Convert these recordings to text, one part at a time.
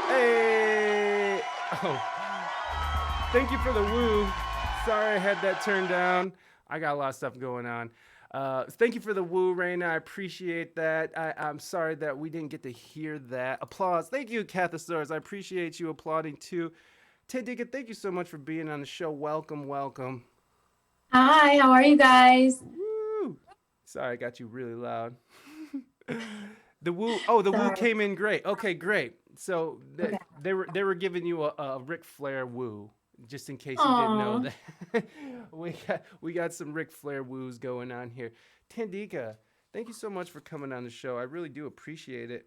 Hey! Oh, thank you for the woo. Sorry I had that turned down. I got a lot of stuff going on. Thank you for the woo, Reina. I appreciate that. I'm sorry that we didn't get to hear that. Applause. Thank you, Cathosaurus. I appreciate you applauding too. Tandeka, thank you so much for being on the show. Welcome, welcome. Hi, how are you guys? Woo! Sorry, I got you really loud. The woo. Oh, the woo Sorry. came in great. Okay, great. So Okay. they were giving you a Ric Flair woo, just in case you didn't know Aw, that. We got some Ric Flair woos going on here. Tandika, thank you so much for coming on the show. I really do appreciate it.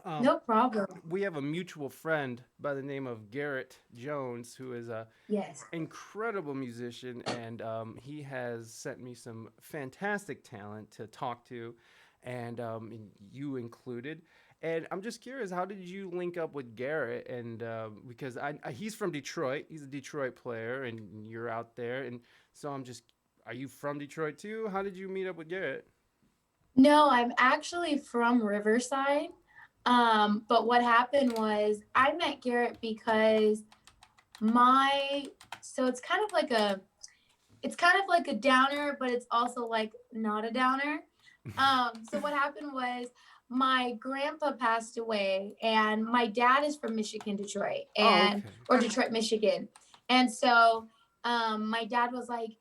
Um, no problem. we have a mutual friend by the name of Garrett Jones, who is a Yes. incredible musician, and he has sent me some fantastic talent to talk to, and you included. And I'm just curious, how did you link up with Garrett? And because he's from Detroit, he's a Detroit player, and you're out there, and so I'm just, are you from Detroit too? How did you meet up with Garrett? No, I'm actually from Riverside. But what happened was I met Garrett because my so it's kind of like a downer, but it's also like not a downer. So what happened was my grandpa passed away, and my dad is from Michigan, Detroit, Oh, and okay. or Detroit, Michigan, and so my dad was like,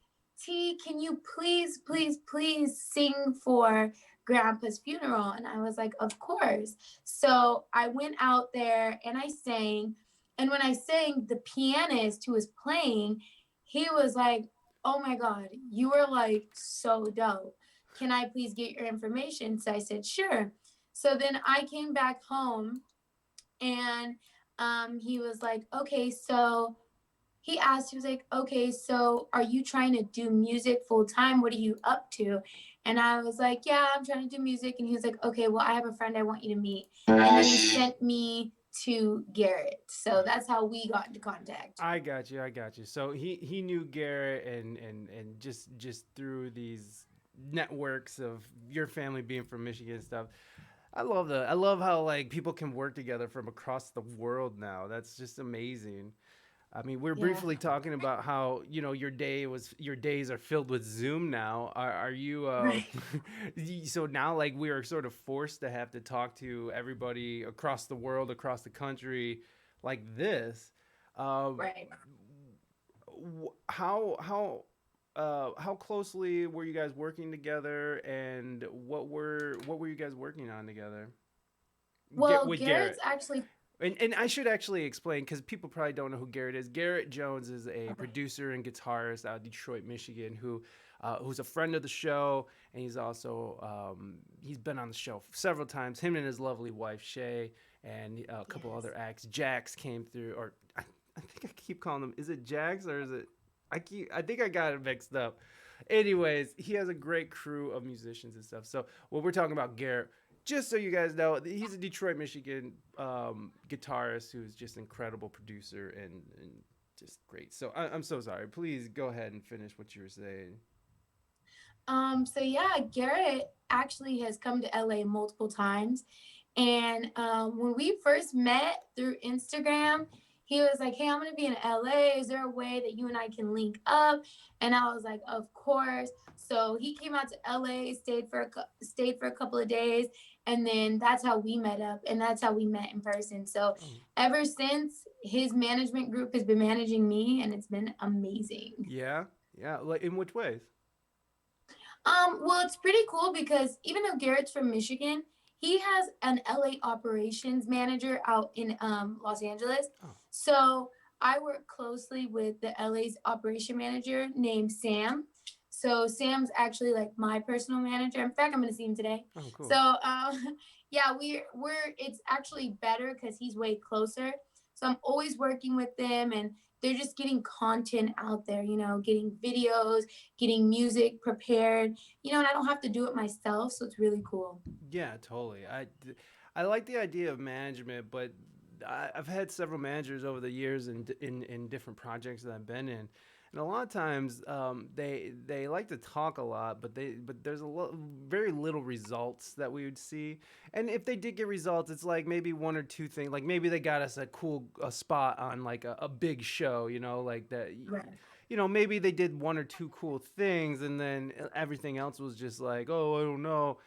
"T, can you please, please, please sing for Grandpa's funeral?" And I was like, "Of course." So I went out there and I sang, and when I sang, the pianist who was playing, he was like, "Oh my God, you were like so dope. Can I please get your information?" So I said, "Sure." So then I came back home, and he was like, "Okay, so," he asked, he was like, "Okay, so are you trying to do music full time? What are you up to?" And I was like, "Yeah, I'm trying to do music." And he was like, "Okay, well, I have a friend I want you to meet." And then he sent me to Garrett. So that's how we got into contact. I got you. I got you. So he knew Garrett, and just through these networks of your family being from Michigan and stuff. I love how like people can work together from across the world now. That's just amazing. I mean, we're Yeah. briefly talking about how your days are filled with Zoom now. Are you Right. so now like we are sort of forced to have to talk to everybody across the world, across the country, like this. Um, Right. how closely were you guys working together, and what were you guys working on together? Get Well, with Garrett's Garrett. actually And I should actually explain because people probably don't know who Garrett is. Garrett Jones is a okay. producer and guitarist out of Detroit, Michigan, who's a friend of the show, and he's also he's been on the show several times. Him and his lovely wife Shay, and a couple Yes. other acts. Jax came through, or I think I keep calling him. Is it Jax or is it? I think I got it mixed up. Anyways, he has a great crew of musicians and stuff. So when we're talking about Garrett, just so you guys know, he's a Detroit, Michigan guitarist who's just an incredible producer and just great. So I'm so sorry. Please go ahead and finish what you were saying. So yeah, Garrett actually has come to LA multiple times. And when we first met through Instagram, he was like, "Hey, I'm gonna be in LA. Is there a way that you and I can link up?" And I was like, "Of course." So he came out to LA, stayed for a couple of days, and then that's how we met up, and that's how we met in person. So Oh, ever since, his management group has been managing me, and it's been amazing. yeah, yeah. Like in which ways? Well, it's pretty cool because even though Garrett's from Michigan, he has an LA operations manager out in Los Angeles. Oh, So I work closely with the LA's operation manager named Sam. So Sam's actually like my personal manager. In fact, I'm gonna see him today. oh, So cool. yeah, we're it's actually better because he's way closer. So I'm always working with them, and they're just getting content out there. Getting videos, getting music prepared. And I don't have to do it myself, so it's really cool. Yeah, totally. I like the idea of management, but I've had several managers over the years in different projects that I've been in, And a lot of times, they like to talk a lot, but there's very little results that we would see. And if they did get results, it's like maybe one or two things. Like maybe they got us a spot on like a big show, like that. Right. Maybe they did one or two cool things, and then everything else was just like, oh, I don't know.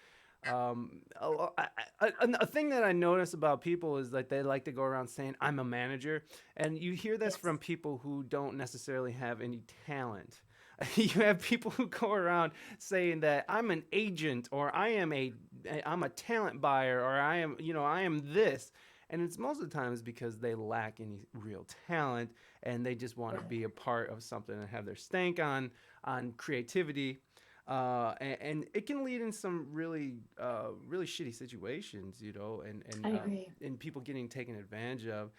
A thing that I notice about people is that they like to go around saying, I'm a manager. And you hear this Yes. from people who don't necessarily have any talent. You have people who go around saying that I'm an agent, or I'm a talent buyer, or I am this. And it's most of the time is because they lack any real talent, and they just want to Right. be a part of something and have their stank on creativity. And it can lead in some really shitty situations, I agree. and people getting taken advantage of.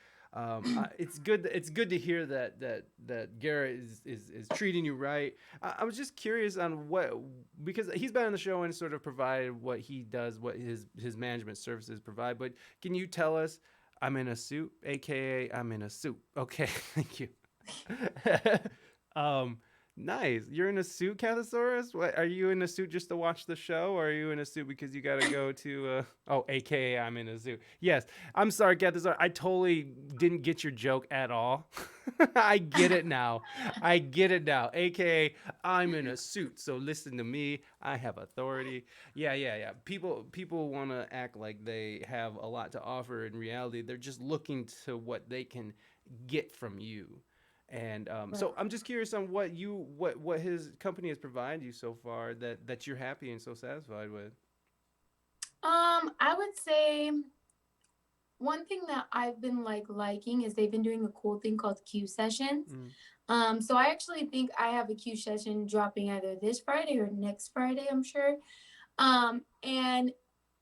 It's good. It's good to hear that Garrett is treating you right. I was just curious on what, because he's been on the show and sort of provided what he does, what his management services provide. But can you tell us? I'm in a suit, aka I'm in a suit. Okay, thank you. um, Nice. You're in a suit, Cathosaurus? What, are you in a suit just to watch the show, or are you in a suit because you got to go to? Oh, AKA I'm in a suit. Yes. I'm sorry, Cathosaurus. I totally didn't get your joke at all. I get it now. I get it now. AKA I'm in a suit. So listen to me. I have authority. Yeah, yeah, yeah. People want to act like they have a lot to offer. In reality, they're just looking to what they can get from you. And Right. so I'm just curious on what his company has provided you so far that you're happy and so satisfied with. I would say one thing that I've been liking is they've been doing a cool thing called Q sessions. Mm. So I actually think I have a Q session dropping either this Friday or next Friday, I'm sure. And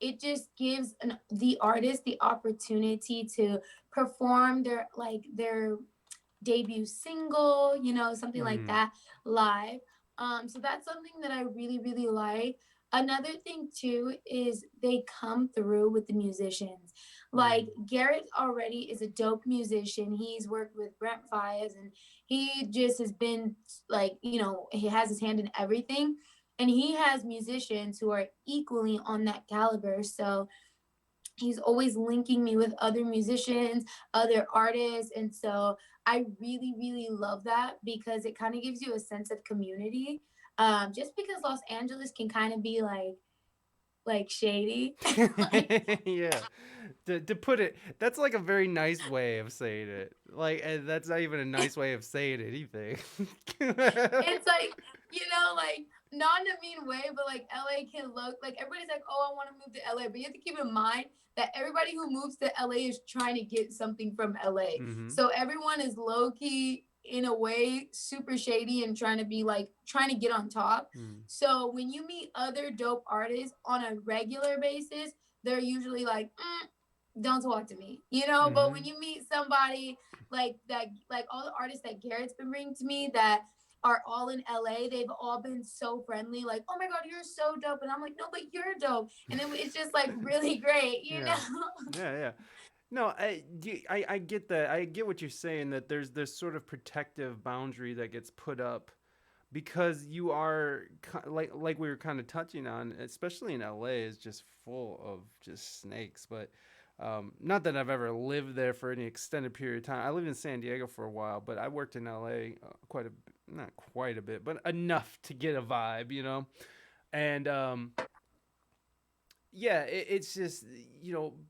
it just gives the artist the opportunity to perform their debut single, something like Mm. that live. So that's something that I really, really like. Another thing too is they come through with the musicians. Like Mm. Garrett already is a dope musician. He's worked with Brent Fayez and he just has been he has his hand in everything. And he has musicians who are equally on that caliber. So he's always linking me with other musicians, other artists. And so I really, really love that because it kind of gives you a sense of community. Just because Los Angeles can kind of be like shady. Like Yeah. To put it, that's like a very nice way of saying it. Like, and that's not even a nice way of saying anything. it's like not in a mean way, but like LA can look like everybody's like, oh, I want to move to LA. But you have to keep in mind that everybody who moves to LA is trying to get something from LA. Mm-hmm. So everyone is low key in a way super shady and trying to be like trying to get on top. Mm. So when you meet other dope artists on a regular basis, they're usually like, don't talk to me, But Mm-hmm. when you meet somebody like that, like all the artists that Garrett's been bringing to me that are all in LA, they've all been so friendly, like, oh my God, you're so dope. And I'm like, no, but you're dope. And then it's just like really great, Yeah. Yeah, yeah. No, I get that. I get what you're saying, that there's this sort of protective boundary that gets put up because you are like we were kind of touching on, especially in LA, is just full of just snakes. But not that I've ever lived there for any extended period of time. I lived in San Diego for a while, but I worked in LA not quite a bit, but enough to get a vibe. And yeah, it's just,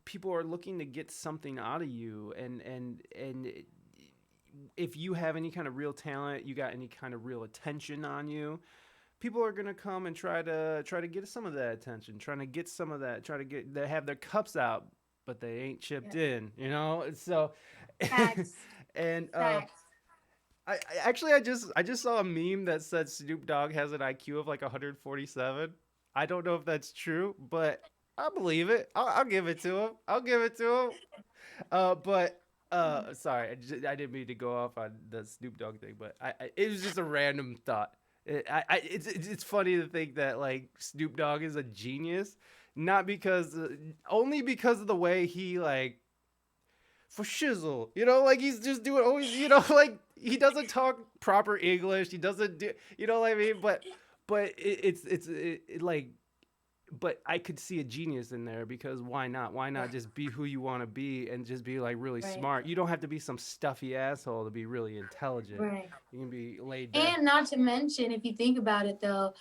people are looking to get something out of you, and if you have any kind of real talent, you got any kind of real attention on you, people are gonna come and try to get some of that attention, trying to get some of that, try to get they have their cups out, but they ain't chipped Yeah. in. So, Facts. and Facts. I just saw a meme that said Snoop Dogg has an IQ of like 147. I don't know if that's true, but I believe it. I'll give it to him. I'll give it to him. But sorry, I didn't mean to go off on the Snoop Dogg thing, but it was just a random thought. It's funny to think that like Snoop Dogg is a genius, not because only because of the way he like for shizzle. You know, like he's just doing always, you know, like he doesn't talk proper English. He doesn't do, you know what I mean? But like, but I could see a genius in there because why not? Why not Right. just be who you want to be and just be like really Right. smart? You don't have to be some stuffy asshole to be really intelligent. Right. You can be laid back. And not to mention, if you think about it though,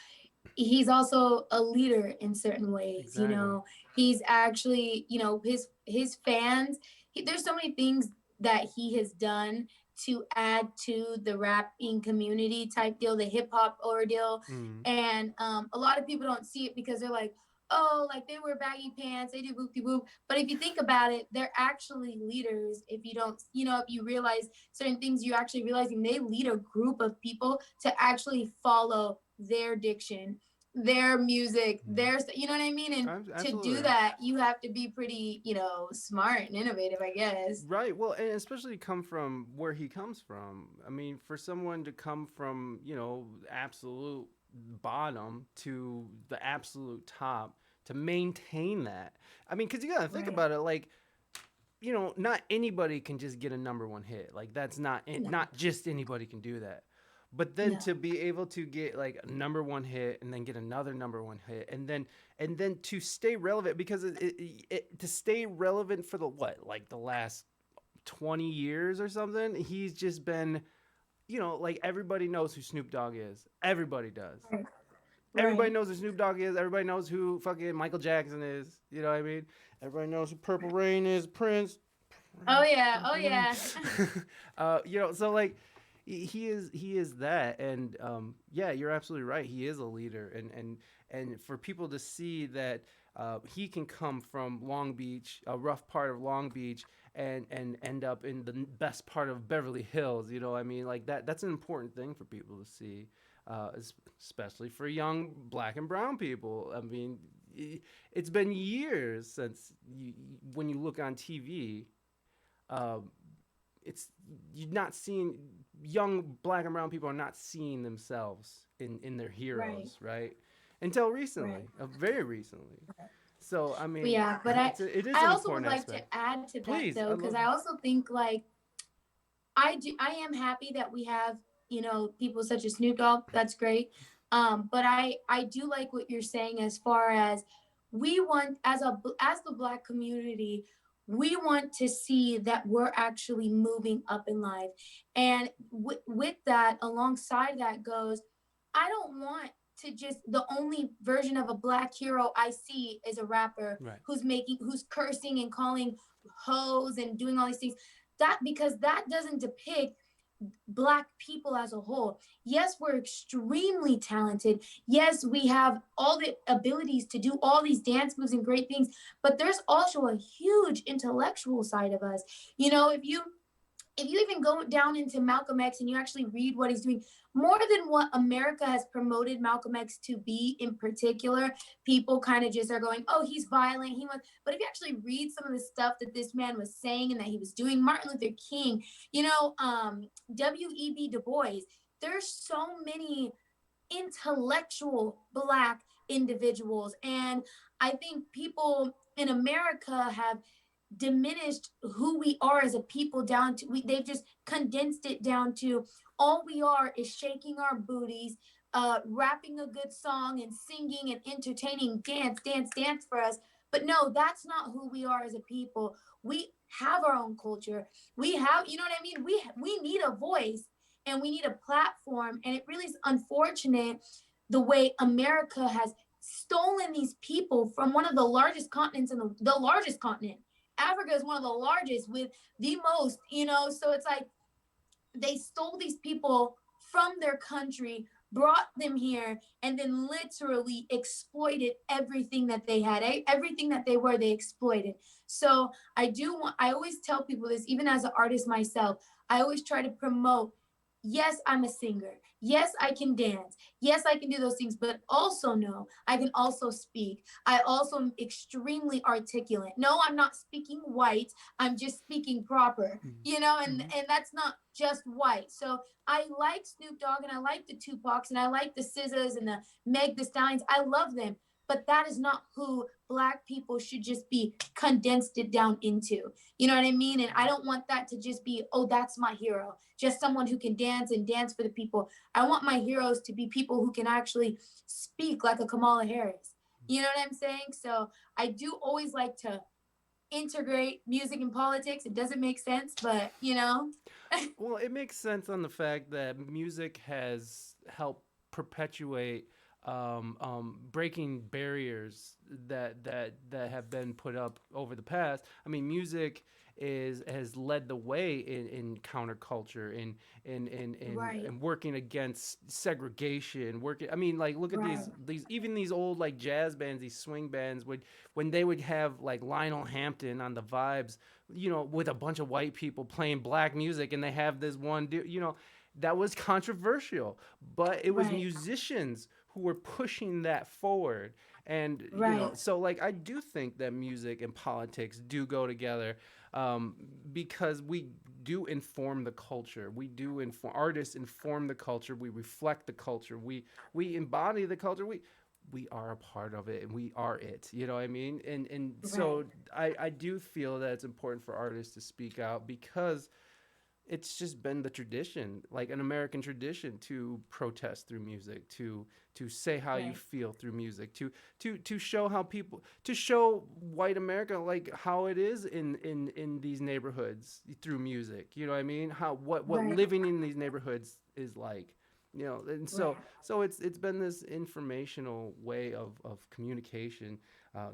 he's also a leader in certain ways. You Exactly. know, he's actually, you know, his fans. There's so many things that he has done to add to the rapping community type deal, the hip hop ordeal, Mm. and a lot of people don't see it because they're like, oh, like they wear baggy pants, they do boop de boop. But if you think about it, they're actually leaders. If you don't, you know, if you realize certain things, you actually realizing they lead a group of people to actually follow their diction, their music, Mm. their, you know what I mean? And to do Absolutely. that, you have to be pretty, you know, smart and innovative, I guess. Right. Well, and especially come from where he comes from. I mean, for someone to come from, you know, absolute bottom to the absolute top to maintain that. I mean, because you got to think Right. about it like, you know, not anybody can just get a number one hit. Like, that's not, No, not just anybody can do that. But then no. to be able to get like a number one hit and then get another number one hit and then to stay relevant because to stay relevant for the what like the last 20 years or something. He's just been, you know, like everybody knows who Snoop Dogg is. Everybody does. Right. Everybody Right. knows who Snoop Dogg is. Everybody knows who fucking Michael Jackson is. You know what I mean? Everybody knows who Purple Rain is. Prince. Oh yeah. Oh Purple Rain. yeah. You know, so like he is that, and yeah, you're absolutely right. He is a leader, and for people to see that he can come from Long Beach, a rough part of Long Beach, and end up in the best part of Beverly Hills. You know, I mean, like that's an important thing for people to see, especially for young black and brown people. I mean, it's been years since when you look on TV. Um, it's you're not seeing young black and brown people are not seeing themselves in their Right. heroes, right? Until recently, Right. very recently. So I But mean, yeah, but I it is I an also would important like to aspect. add to that Please, though, I because love. I also think like I am happy that we have, you know, people such as Snoop Dogg. That's great. But I do like what you're saying as far as we want as the black community, we want to see that we're actually moving up in life, and with that, alongside that goes, I don't want to just the only version of a black hero I see is a rapper Right. who's cursing and calling hoes and doing all these things, that because that doesn't depict black people as a whole. Yes, we're extremely talented. Yes, we have all the abilities to do all these dance moves and great things, but there's also a huge intellectual side of us. You know, if you even go down into Malcolm X and you actually read what he's doing, more than what America has promoted Malcolm X to be in particular, people kind of just are going, oh, he's violent. He was, but if you actually read some of the stuff that this man was saying and that he was doing, Martin Luther King, you know, W.E.B. Du Bois, there's so many intellectual black individuals. And I think people in America have diminished who we are as a people down to they've just condensed it down to all we are is shaking our booties, rapping a good song and singing and entertaining, dance dance dance for us. But no, that's not who we are as a people. We have our own culture. We have, you know what I mean, we need a voice and we need a platform, and it really is unfortunate the way America has stolen these people from one of the largest continents in the largest continent. Africa is one of the largest with the most, you know, so it's like they stole these people from their country, brought them here, and then literally exploited everything that they had, everything that they were, they exploited. So I always tell people this, even as an artist myself, I always try to promote, yes, I'm a singer. Yes, I can dance. Yes, I can do those things, but also no, I can also speak. I also am extremely articulate. No, I'm not speaking white. I'm just speaking proper, you know, Mm-hmm. and that's not just white. So I like Snoop Dogg and I like the Tupacs and I like the SZAs and the Meg the Stallions. I love them. but that is not who Black people should just be condensed it down into. You know what I mean? And I don't want that to just be, oh, that's my hero, just someone who can dance and dance for the people. I want my heroes to be people who can actually speak like a Kamala Harris. You know what I'm saying? So I do always like to integrate music and politics. It doesn't make sense, but you know. Well, it makes sense on the fact that music has helped perpetuate breaking barriers that have been put up over the past. I mean, music is has led the way in counterculture, Right, in working against segregation. Working, I mean, like look at right, these even these old like jazz bands, these swing bands would when they would have like Lionel Hampton on the Vibes, you know, with a bunch of white people playing black music, and they have this one dude, you know, that was controversial, but it was right, musicians who were pushing that forward. And you know, right, so like I do think that music and politics do go together, um, because we do inform the culture. We do inform artists inform the culture. We reflect the culture. We embody the culture. We are a part of it and we are it, you know what I mean? And right, so I do feel that it's important for artists to speak out because it's just been the tradition, like an American tradition, to protest through music, to say how you right, feel through music, to show how people, to show white America like how it is in these neighborhoods through music. You know what I mean? How what right, living in these neighborhoods is like. You know, and right, so it's been this informational way of communication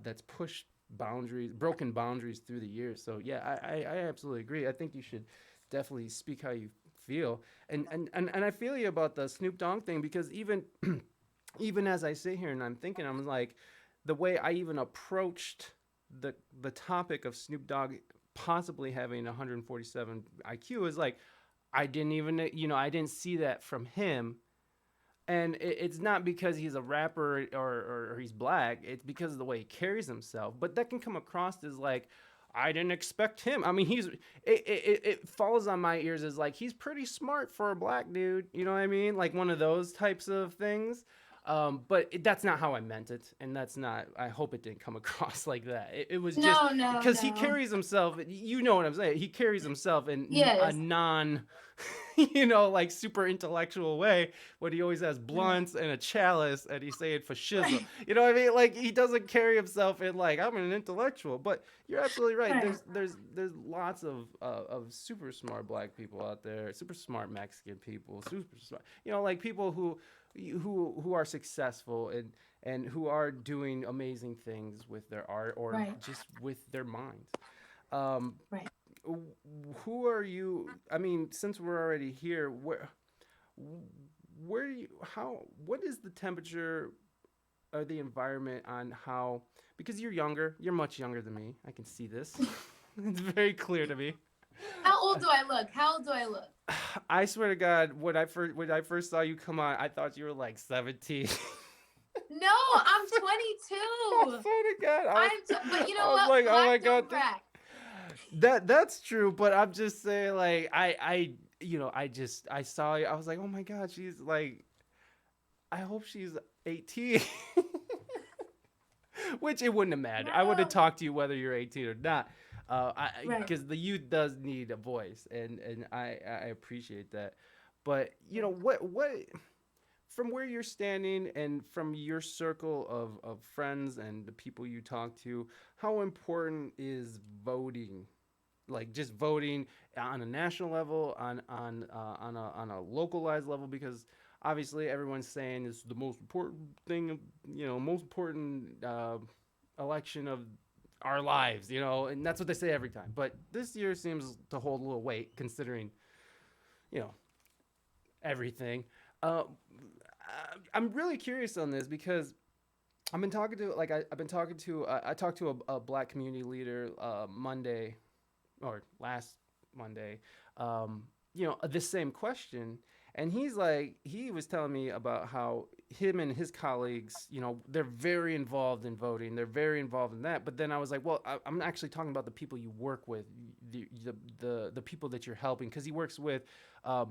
that's pushed boundaries, broken boundaries through the years. So yeah, I absolutely agree. I think you should definitely speak how you feel. And I feel you about the Snoop Dogg thing because even even as I sit here and I'm thinking, I'm like, the way I even approached the topic of Snoop Dogg possibly having 147 IQ is like I didn't even, you know, I didn't see that from him. And it's not because he's a rapper or he's black. It's because of the way he carries himself. But that can come across as like, I didn't expect him. I mean, it falls on my ears as like he's pretty smart for a black dude. You know what I mean? Like one of those types of things. But that's not how I meant it, and that's not. I hope it didn't come across like that. It was just no, no, because he no, carries himself. You know what I'm saying? He carries himself in a yes, non, you know, like super intellectual way. When he always has right, blunts and a chalice, and he's saying for shizzle. right, You know what I mean? Like he doesn't carry himself in like I'm an intellectual. But you're absolutely right. right, There's lots of super smart black people out there, super smart Mexican people, super smart. You know, like people who are successful and who are doing amazing things with their art or right, just with their minds. Um, right. who are you? I mean, since we're already here, where do you how what is the temperature or the environment on how because you're much younger than me. I can see this. It's very clear to me. How old do I look? How old do I look? I swear to God, when I first saw you come on, I thought you were like 17. No, I'm I 22. swear to God, But you know I was what? like, oh my Black don't God, crack. that's true. But I'm just saying, like, you know, I saw you. I was like, oh my God, she's like, I hope she's 18. Which it wouldn't have mattered. I would have No. talked to you whether you're 18 or not. Right, Because the youth does need a voice, and I appreciate that. But you know what from where you're standing and from your circle of friends and the people you talk to, how important is voting? Like just voting on a national level, on a localized level, because obviously everyone's saying it's the most important thing, you know, most important election of our lives, you know, and that's what they say every time. But this year seems to hold a little weight considering, you know, everything. Uh, I'm really curious on this because I've been talking to I've been talking to I talked to a black community leader Monday or last Monday, you know, this same question. And he's like, he was telling me about how him and his colleagues, you know, they're very involved in voting. They're very involved in that. But then I was like, well, I'm actually talking about the people you work with, the people that you're helping, because he works with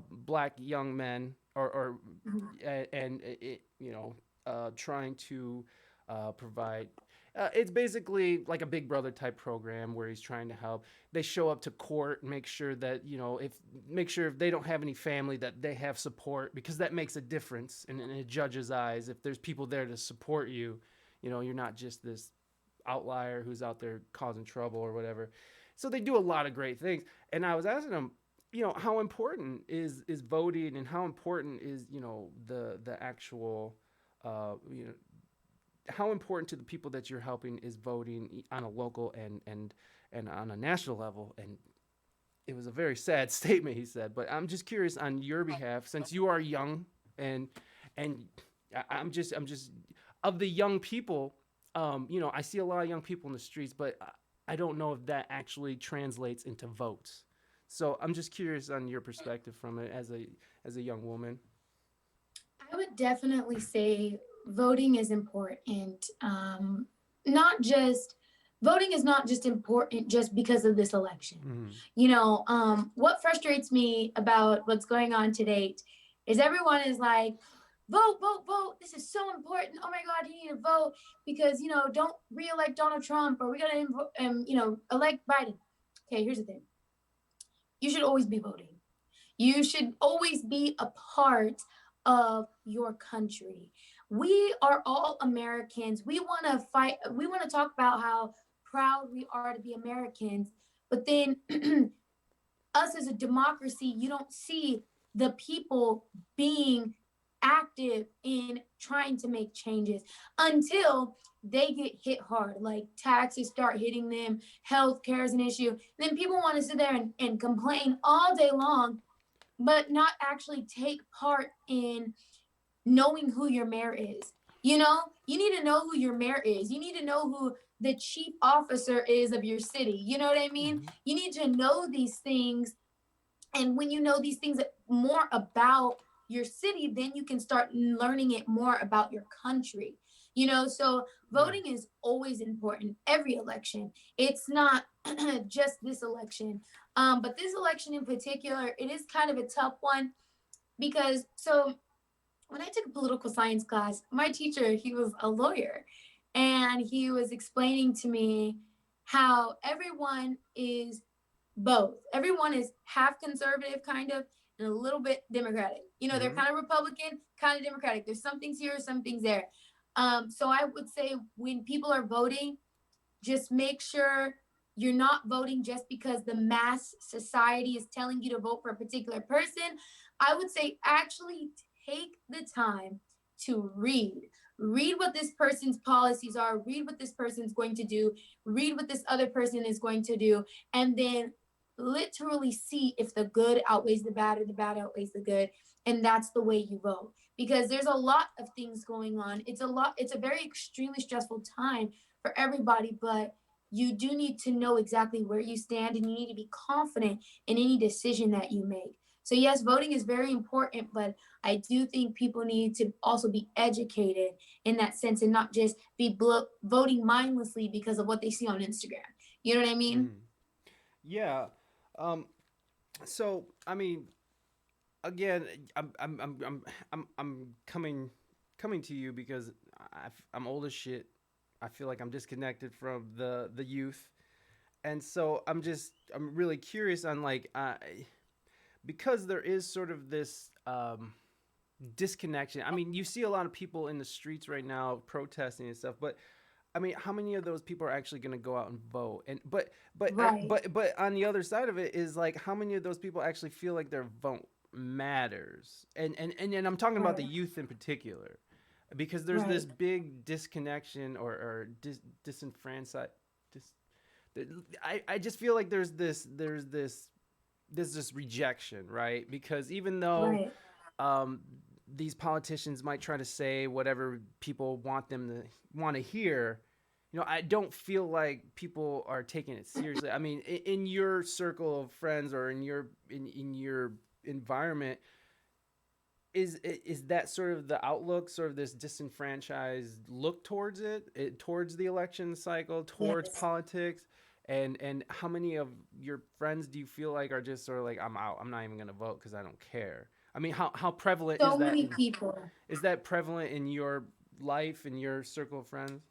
black young men or mhm, and it, you know, trying to provide. It's basically like a Big Brother type program where he's trying to help. They show up to court and make sure that make sure if they don't have any family that they have support, because that makes a difference in a judge's eyes. If there's people there to support you, you're not just this outlier who's out there causing trouble or whatever. So they do a lot of great things. And I was asking them, how important is voting, and how important is the actual how important to the people that you're helping is voting on a local and on a national level. And it was a very sad statement he said, but I'm just curious on your behalf, since you are young, and I'm just of the young people. I see a lot of young people in the streets, but I don't know if that actually translates into votes. So I'm just curious on your perspective from it as a young woman. I would definitely say voting is important. Not just Voting is not just important just because of this election. Mm-hmm. What frustrates me about what's going on today is everyone is like, vote, vote, vote. This is so important. Oh my God, you need to vote because don't reelect Donald Trump, or we gotta elect Biden. Okay, here's the thing. You should always be voting. You should always be a part of your country. We are all Americans. We want to fight. We want to talk about how proud we are to be Americans. But then, us as a democracy, you don't see the people being active in trying to make changes until they get hit hard, like taxes start hitting them, healthcare is an issue. And then people want to sit there and complain all day long, but not actually take part in knowing who your mayor is. You need to know who your mayor is. You need to know who the chief officer is of your city. You know what I mean? Mm-hmm. You need to know these things. And when you know these things more about your city, then you can start learning it more about your country. So voting is always important, every election. It's not just this election. But this election in particular, it is kind of a tough one because when I took a political science class, my teacher, he was a lawyer, and he was explaining to me how everyone is both. Everyone is half conservative, kind of, and a little bit Democratic. They're kind of Republican, kind of Democratic. There's some things here, some things there. So I would say when people are voting, just make sure you're not voting just because the mass society is telling you to vote for a particular person. I would say actually take the time to read what this person's policies are, read what this person's going to do, read what this other person is going to do, and then literally see if the good outweighs the bad or the bad outweighs the good. And that's the way you vote, because there's a lot of things going on. It's a very extremely stressful time for everybody, but you do need to know exactly where you stand, and you need to be confident in any decision that you make. So yes, voting is very important, but I do think people need to also be educated in that sense and not just be voting mindlessly because of what they see on Instagram. You know what I mean? Mm-hmm. Yeah. Um, so I mean, again, I'm coming to you because I'm old as shit. I feel like I'm disconnected from the youth, and so I'm really curious on like because there is sort of this disconnection. I mean, you see a lot of people in the streets right now protesting and stuff, but I mean, how many of those people are actually going to go out and vote? And Right. but on the other side of it is like, how many of those people actually feel like their vote matters? And I'm talking about the Right. youth in particular, because there's this Right. big disconnection or disenfranchised. Dis, I just feel like there's this rejection, right? Because even though Right. um, these politicians might try to say whatever people want to hear, I don't feel like people are taking it seriously. I mean, in your circle of friends or in your environment, is that sort of the outlook, sort of this disenfranchised look towards towards the election cycle, towards Yes. politics? And how many of your friends do you feel like are just sort of like, I'm out, I'm not even going to vote because I don't care? I mean, how prevalent is So that many people. is that prevalent in your life and your circle of friends?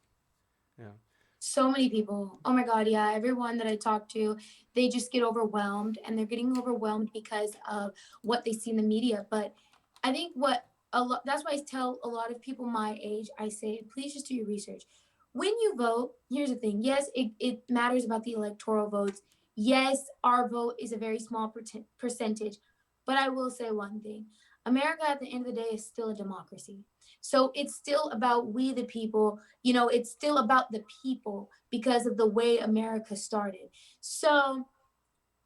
Yeah. So many people. Oh my God, yeah. Everyone that I talk to, they just get overwhelmed, and they're getting overwhelmed because of what they see in the media. But I think what a lot, that's why I tell a lot of people my age, I say, please just do your research. When you vote, here's the thing. Yes, it matters about the electoral votes. Yes, our vote is a very small percentage. But I will say one thing: America at the end of the day is still a democracy. So it's still about we the people, it's still about the people because of the way America started. So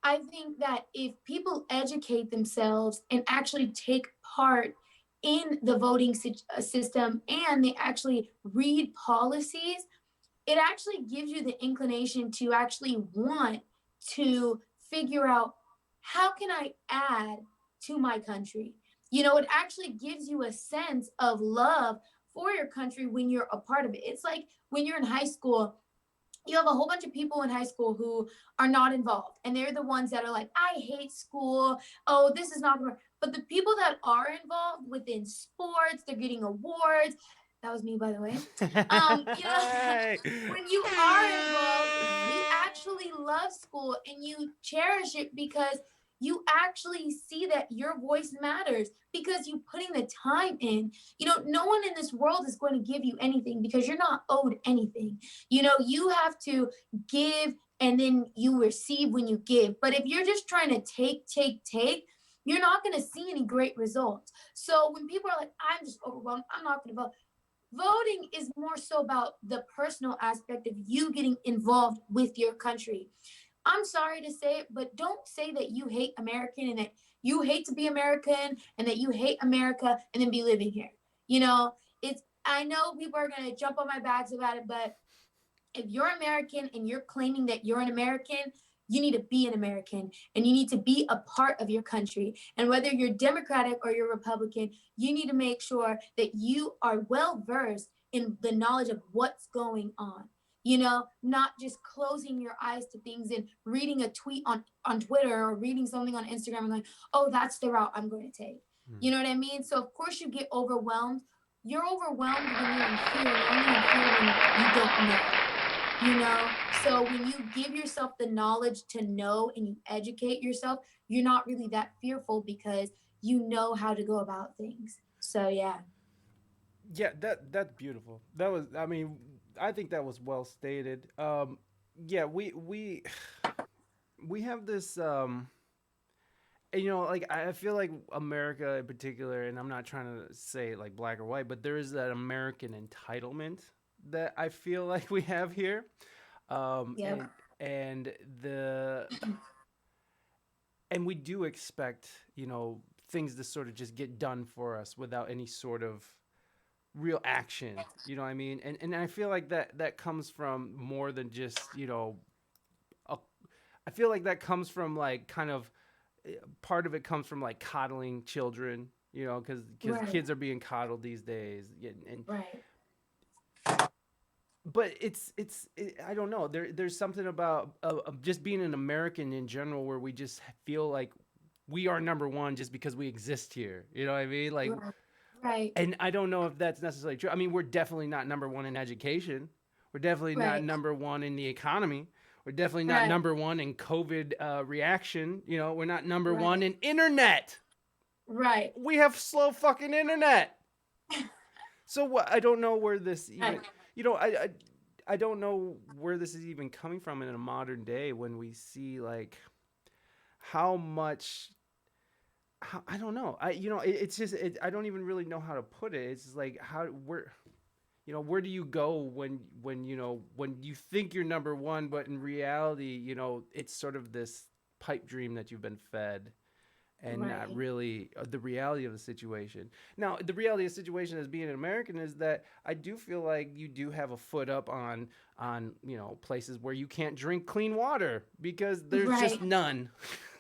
I think that if people educate themselves and actually take part in the voting system, and they actually read policies, it actually gives you the inclination to actually want to figure out, how can I add to my country? It actually gives you a sense of love for your country when you're a part of it. It's like when you're in high school, you have a whole bunch of people in high school who are not involved, and they're the ones that are like, I hate school, oh, this is not going to. But the people that are involved within sports, they're getting awards. That was me, by the way. Hey. When you are involved, you actually love school and you cherish it because you actually see that your voice matters because you putting the time in. No one in this world is going to give you anything because you're not owed anything. You have to give, and then you receive when you give. But if you're just trying to take, you're not going to see any great results. So when people are like, I'm just overwhelmed, I'm not going to vote. Voting is more so about the personal aspect of you getting involved with your country. I'm sorry to say it, but don't say that you hate American and that you hate to be American and that you hate America and then be living here. It's, I know people are going to jump on my backs about it, but if you're American and you're claiming that you're an American, you need to be an American and you need to be a part of your country. And whether you're Democratic or you're Republican, you need to make sure that you are well versed in the knowledge of what's going on. Not just closing your eyes to things and reading a tweet on Twitter or reading something on Instagram and going, oh, that's the route I'm going to take. You know what I mean? So, of course, you get overwhelmed. You're overwhelmed when you're in fear, and you're only in fear when you don't know. So when you give yourself the knowledge to know and you educate yourself, you're not really that fearful because you know how to go about things. So yeah. Yeah, that's beautiful. That was, I mean, I think that was well stated. Yeah, we have this, and, like I feel like America in particular, and I'm not trying to say like black or white, but there is that American entitlement that I feel like we have here. Um, Yep. and and the and we do expect, things to sort of just get done for us without any sort of real action. You know what I mean? And I feel like that comes from more than just, a, I feel like that comes from like kind of, part of it comes from like coddling children, because Right. kids are being coddled these days. And Right. but I don't know. There's something about, of just being an American in general where we just feel like we are number one just because we exist here. You know what I mean? Like, Right. Right. and I don't know if that's necessarily true. I mean, we're definitely not number one in education. We're definitely not Right. number one in the economy. We're definitely not Right. number one in COVID reaction. We're not number one Right. in internet. Right. We have slow fucking internet. So what? I don't know where this even. Right. I don't know where this is even coming from in a modern day when we see like how much. I don't know. It's just I don't even really know how to put it. It's just like where do you go when you think you're number one, but in reality, it's sort of this pipe dream that you've been fed, and not Right. really the reality of the situation. Now, the reality of the situation as being an American is that I do feel like you do have a foot up on places where you can't drink clean water because there's just Right. none.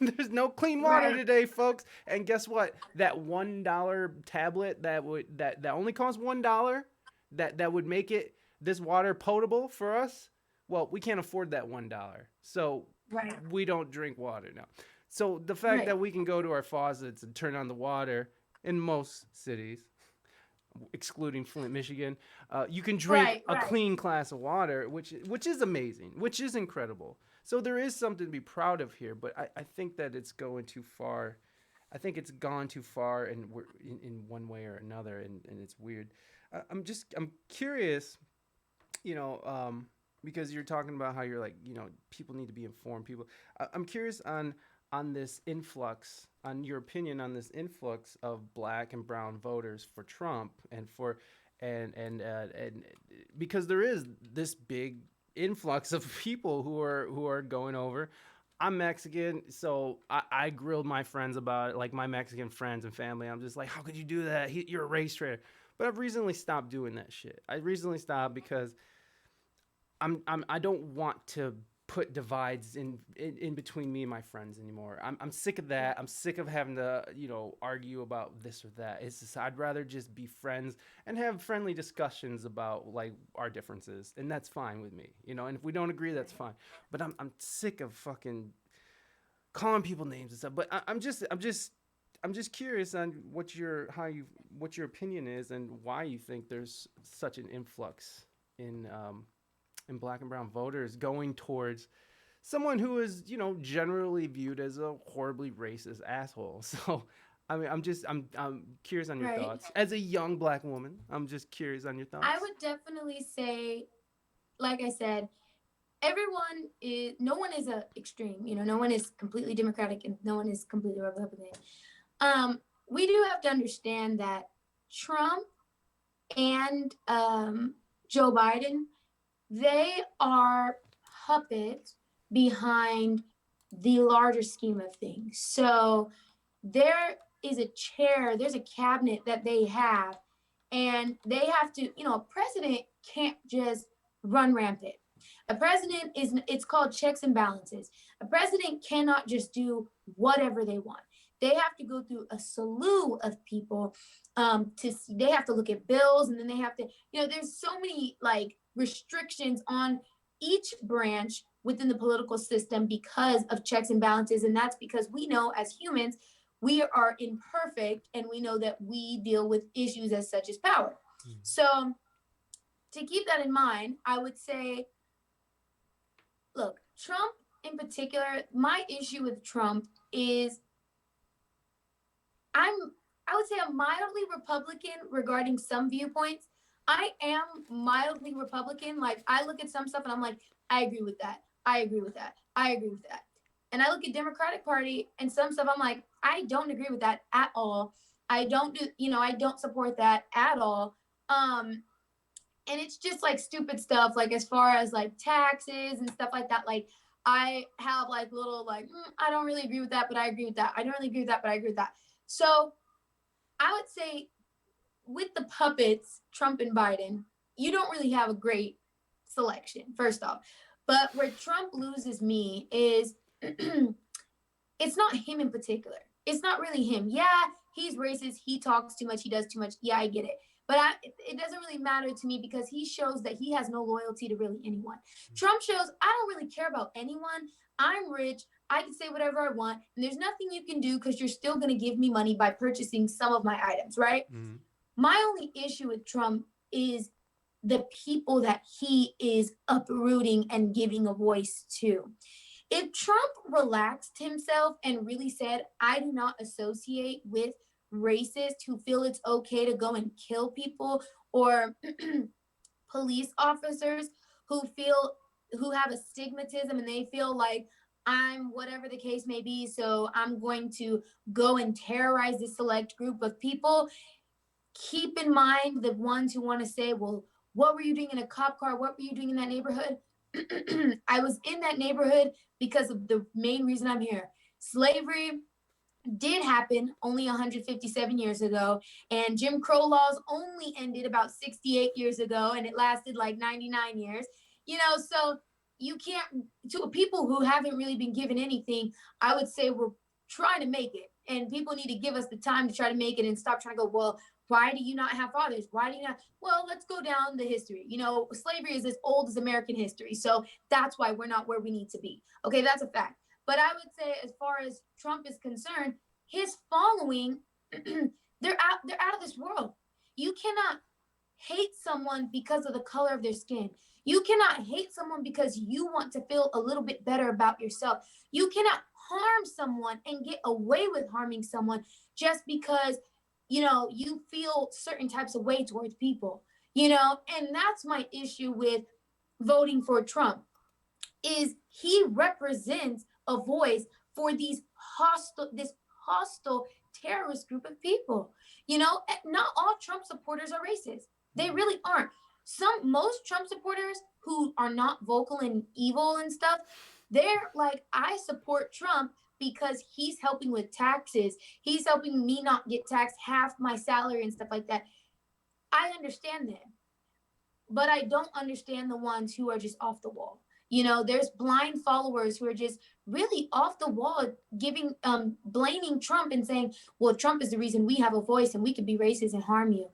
There's no clean water Right. today, folks. And guess what? That $1 tablet that only costs $1, that would make it this water potable for us. Well, we can't afford that $1, so Right. we don't drink water now. So the fact Right. that we can go to our faucets and turn on the water in most cities, excluding Flint, Michigan, you can drink Right, a right. clean glass of water, which is amazing, which is incredible. So there is something to be proud of here, but I think that it's going too far. I think it's gone too far, and we're in one way or another, and it's weird. I'm curious, you know, because you're talking about how you're like, people need to be informed. I'm curious on this influx, on your opinion on this influx of black and brown voters for Trump and because there is this big influx of people who are going over. I'm Mexican, so I grilled my friends about it, like my Mexican friends and family. I'm just like, how could you do that? You're a race traitor. But I've recently stopped doing that shit. I recently stopped because I don't want to put divides in between me and my friends anymore. I'm sick of that. I'm sick of having to, argue about this or that. It's just, I'd rather just be friends and have friendly discussions about like our differences, and that's fine with me. And if we don't agree, that's fine. But I'm sick of fucking calling people names and stuff. But I'm just curious on what your opinion is and why you think there's such an influx in black and brown voters going towards someone who is generally viewed as a horribly racist asshole. So I mean, I'm curious on your Right. thoughts as a young black woman. I'm just curious on your I thoughts. would definitely say, like I said, everyone is, no one is a extreme, no one is completely Democratic and no one is completely Republican. We do have to understand that Trump and Joe Biden, they are puppets behind the larger scheme of things. So there is a chair, there's a cabinet that they have, and they have to, a president can't just run rampant. A president is, it's called checks and balances. A president cannot just do whatever they want. They have to go through a slew of people to see, they have to look at bills, and then they have to, there's so many like restrictions on each branch within the political system because of checks and balances. And that's because we know as humans, we are imperfect, and we know that we deal with issues as such as power. So to keep that in mind, I would say, look, Trump in particular, my issue with Trump is I'm I would say I'm mildly Republican regarding some viewpoints. I am mildly Republican. Like I look at some stuff and I'm like, I agree with that. I agree with that. I agree with that. And I look at Democratic Party and some stuff I'm like, I don't agree with that at all. I don't do, I don't support that at all. And it's just like stupid stuff, like as far as like taxes and stuff like that. Like I have like little like I don't really agree with that, but I agree with that. I don't really agree with that, but I agree with that. So I would say with the puppets, Trump and Biden, you don't really have a great selection, first off. But where Trump loses me is it's not him in particular. It's not really him. Yeah, he's racist. He talks too much. He does too much. Yeah, I get it. But it doesn't really matter to me because he shows that he has no loyalty to really anyone. Trump shows I don't really care about anyone. I'm rich. I can say whatever I want. And there's nothing you can do because you're still going to give me money by purchasing some of my items, right? Mm-hmm. My only issue with Trump is the people that he is uprooting and giving a voice to. If Trump relaxed himself and really said, I do not associate with racists who feel it's okay to go and kill people, or police officers who have a stigmatism and they feel like I'm whatever the case may be, so I'm going to go and terrorize this select group of people. Keep in mind the ones who want to say, well, what were you doing in a cop car? What were you doing in that neighborhood? I was in that neighborhood because of the main reason I'm here. Slavery did happen only 157 years ago, and Jim Crow laws only ended about 68 years ago, and it lasted like 99 years. So you can't, to people who haven't really been given anything, I would say we're trying to make it, and people need to give us the time to try to make it and stop trying to go, well, why do you not have fathers? Why do you not? Well, let's go down the history. Slavery is as old as American history. So that's why we're not where we need to be. Okay, that's a fact. But I would say, as far as Trump is concerned, his following, they're out of this world. You cannot hate someone because of the color of their skin. You cannot hate someone because you want to feel a little bit better about yourself. You cannot harm someone and get away with harming someone just because, you feel certain types of way towards people, and that's my issue with voting for Trump is he represents a voice for this hostile terrorist group of people. Not all Trump supporters are racist. They really aren't. Most Trump supporters who are not vocal and evil and stuff, they're like, I support Trump because he's helping with taxes. He's helping me not get taxed half my salary and stuff like that. I understand them, but I don't understand the ones who are just off the wall. There's blind followers who are just really off the wall, giving blaming Trump and saying, "Well, Trump is the reason we have a voice and we could be racist and harm you."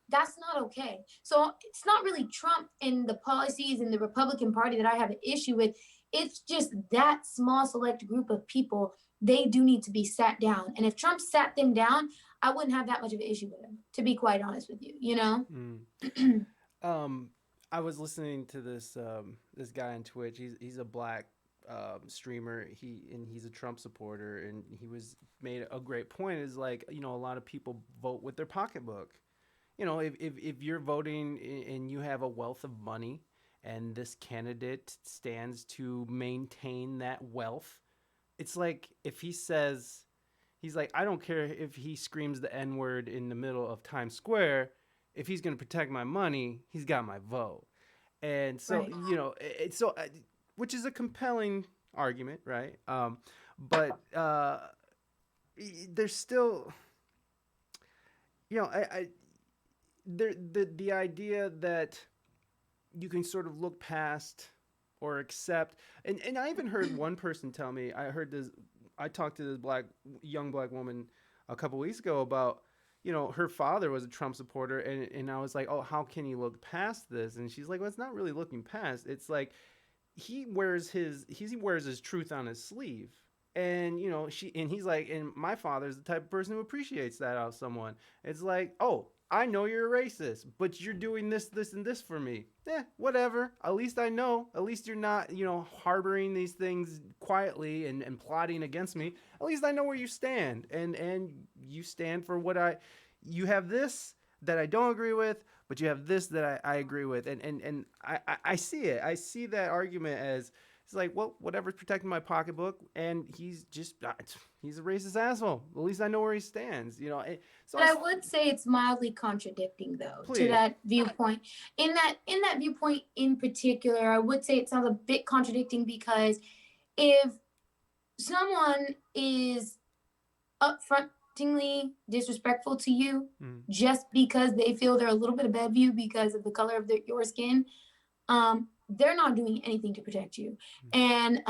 That's not okay. So it's not really Trump and the policies in the Republican Party that I have an issue with. It's just that small select group of people. They do need to be sat down. And if Trump sat them down, I wouldn't have that much of an issue with him, to be quite honest with you. Mm. um, I was listening to this guy on Twitch. He's a black streamer. He's a Trump supporter, and he was made a great point. Is like, a lot of people vote with their pocketbook. If you're voting and you have a wealth of money, and this candidate stands to maintain that wealth, it's like if he says, he's like, I don't care if he screams the N word in the middle of Times Square. If he's going to protect my money, he's got my vote. And so, Right. which is a compelling argument, right? But there's still, I the idea that you can sort of look past or accept, and I even heard one person tell me, I talked to this young black woman a couple weeks ago about, her father was a Trump supporter, and I was like, oh, how can you look past this? And she's like, well, it's not really looking past. It's like he wears his truth on his sleeve. And he's like, and my father's the type of person who appreciates that out of someone. It's like, oh, I know you're a racist, but you're doing this, this, and this for me. Whatever. At least I know. At least you're not, harboring these things quietly and plotting against me. At least I know where you stand. And you stand for you have this that I don't agree with, but you have this that I agree with. And I see it. I see that argument as, it's like, well, whatever's protecting my pocketbook, and he's a racist asshole. At least I know where he stands, So But I would say it's mildly contradicting, though, to please, that viewpoint. In that viewpoint in particular, I would say it sounds a bit contradicting because if someone is upfrontingly disrespectful to you just because they feel they're a little bit above you because of the color of your skin, they're not doing anything to protect you. And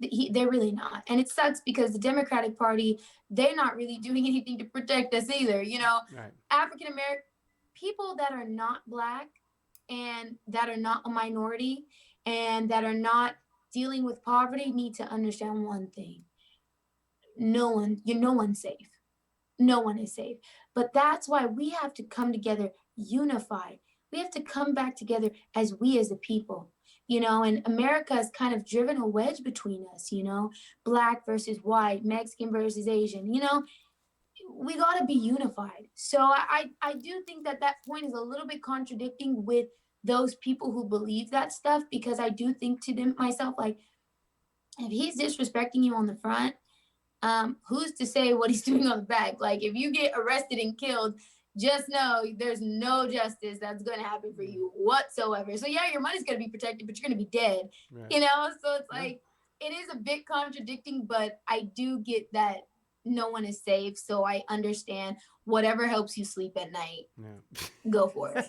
they're really not. And it sucks because the Democratic Party, they're not really doing anything to protect us either. Right. African American people that are not black and that are not a minority and that are not dealing with poverty need to understand one thing. No one's safe. No one is safe. But that's why we have to come together unified. We have to come back together as we as a people, and America has kind of driven a wedge between us, black versus white, Mexican versus Asian, we got to be unified. So I do think that point is a little bit contradicting with those people who believe that stuff, because I do think to them myself, like, if he's disrespecting you on the front, who's to say what he's doing on the back? Like, if you get arrested and killed, just know there's no justice that's going to happen for you whatsoever. So yeah, your money's going to be protected, but you're going to be dead, right. So it's like, it is a bit contradicting, but I do get that no one is safe. So I understand whatever helps you sleep at night. Yeah. Go for it.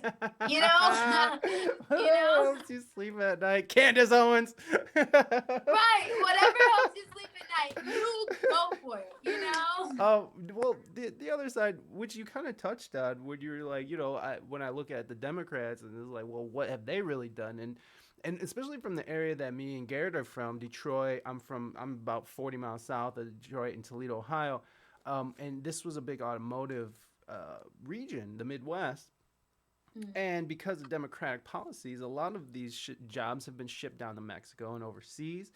Whatever helps you sleep at night. Candace Owens. Right. Whatever helps you sleep at night, you go for it, Well, the other side, which you kind of touched on, when you're like, when I look at the Democrats, and it's like, well, what have they really done? And especially from the area that me and Garrett are from, Detroit. I'm about 40 miles south of Detroit in Toledo, Ohio. And this was a big automotive region, the Midwest. Mm. And because of democratic policies, a lot of these jobs have been shipped down to Mexico and overseas.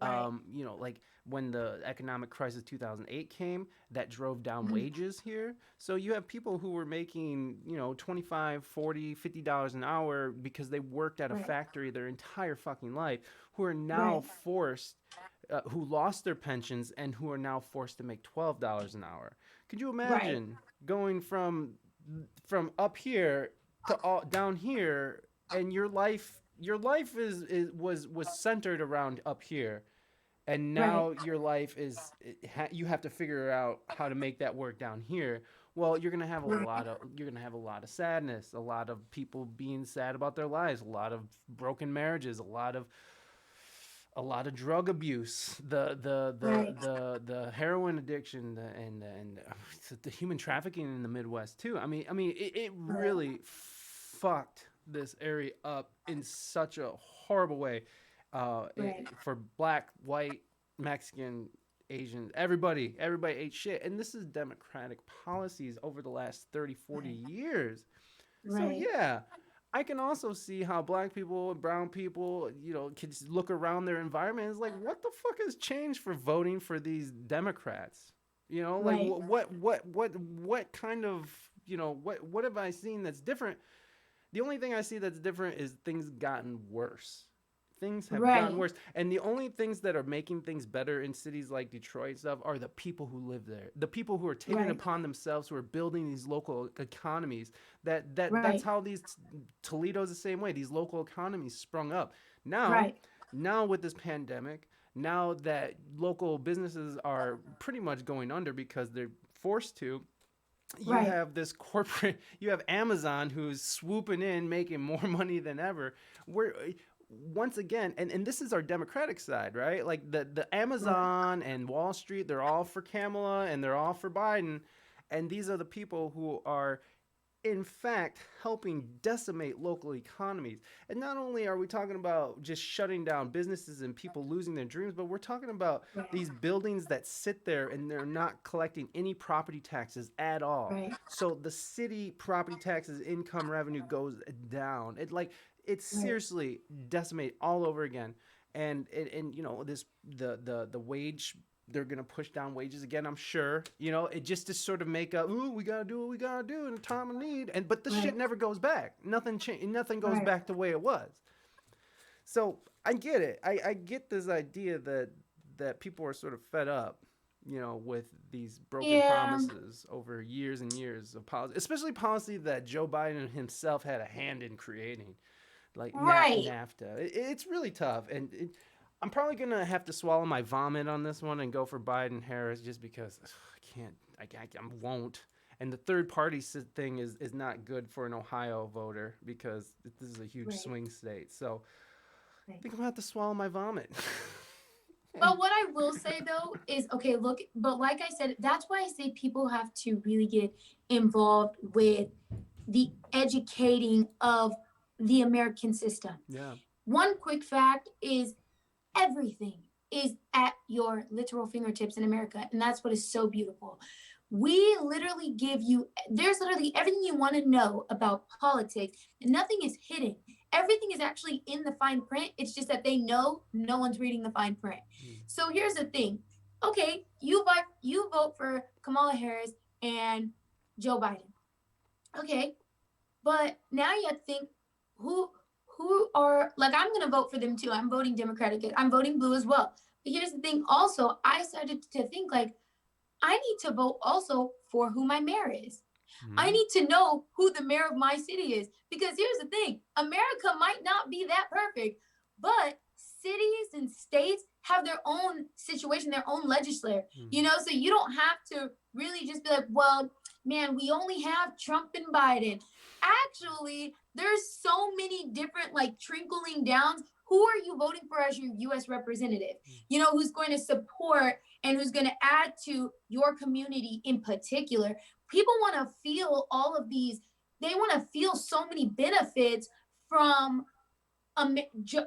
Right. Like when the economic crisis 2008 came, that drove down Mm. wages here. So you have people who were making, 25, 40, $50 an hour because they worked at a Right. factory their entire fucking life, who are now Right. forced, who lost their pensions and who are now forced to make $12 an hour. Could you Right. imagine going from up here to down here, and your life was centered around up here, and Right. now your life you have to figure out how to make that work down here. Well, Right. you're going to have a lot of sadness, a lot of people being sad about their lives, a lot of broken marriages, a lot of drug abuse, Right. the heroin addiction, and the human trafficking in the Midwest too. It Right. really fucked this area up in such a horrible way, Right. for black, white, Mexican, Asian, everybody ate shit. And this is democratic policies over the last 30, 40 Right. years. So Right. yeah, I can also see how black people and brown people, can just look around their environment. And it's like, what the fuck has changed for voting for these Democrats? Like Right. what kind of, what have I seen that's different? The only thing I see that's different is things gotten worse. Things have gotten Right. worse, and the only things that are making things better in cities like Detroit and stuff are the people who live there, the people who are taking it Right. upon themselves, who are building these local economies. That's Right. how these Toledo's the same way. These local economies sprung up. Now, Right. now with this pandemic, now that local businesses are pretty much going under because they're forced to, you Right. have this corporate, you have Amazon who's swooping in, making more money than ever. We're once again, and this is our democratic side, right? Like the Right. Amazon and Wall Street, they're all for Kamala and they're all for Biden, and these are the people who are in fact helping decimate local economies. And not only are we talking about just shutting down businesses and people losing their dreams, but we're talking about Right. these buildings that sit there and they're not collecting any property taxes at all. Right. So the city property taxes income revenue goes down. It's Right. seriously decimate all over again. And this the wage, they're gonna push down wages again, I'm sure. It just to sort of make up, ooh, we gotta do what we gotta do in a time of need. But the shit Right. never goes back. Nothing goes Right. back the way it was. So I get it. I get this idea that people are sort of fed up, with these broken Yeah. promises over years and years of policy, especially policy that Joe Biden himself had a hand in creating, like Right. NAFTA. It's really tough, and I'm probably gonna have to swallow my vomit on this one and go for Biden Harris just because I can't, I won't. And the third party thing is not good for an Ohio voter because this is a huge Right. swing state. So I Right. think I'm gonna have to swallow my vomit. But what I will say though is, okay, look, but like I said, that's why I say people have to really get involved with the educating of the American system. Yeah. One quick fact is everything is at your literal fingertips in America, and that's what is so beautiful. We literally give you, there's literally everything you want to know about politics, and nothing is hidden. Everything is actually in the fine print. It's just that they know no one's reading the fine print. Mm. So here's the thing. Okay, you vote for Kamala Harris and Joe Biden. Okay, but now you have to think who are, like, I'm gonna vote for them too. I'm voting Democratic. I'm voting blue as well. But here's the thing. Also, I started to think like I need to vote also for who my mayor is. Mm. I need to know who the mayor of my city is, because here's the thing. America might not be that perfect, but cities and states have their own situation, their own legislature. Mm. So you don't have to really just be like, well, man, we only have Trump and Biden. Actually, there's so many different like trickling downs. Who are you voting for as your US representative? Who's going to support and who's going to add to your community in particular. People want to feel all of these, they want to feel so many benefits from Joe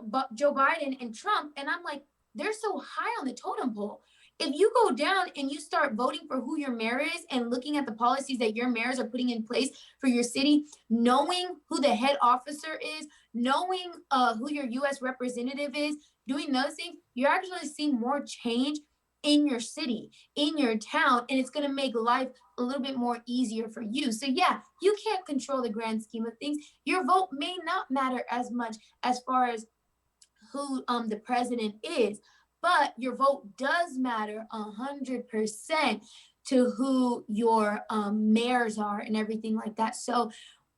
Biden and Trump. And I'm like, they're so high on the totem pole. If you go down and you start voting for who your mayor is and looking at the policies that your mayors are putting in place for your city, knowing who the head officer is, knowing who your U.S. representative is, doing those things, you're actually seeing more change in your city, in your town, and it's going to make life a little bit more easier for you. So yeah, you can't control the grand scheme of things. Your vote may not matter as much as far as who the president is, but your vote does matter 100% to who your mayors are and everything like that. So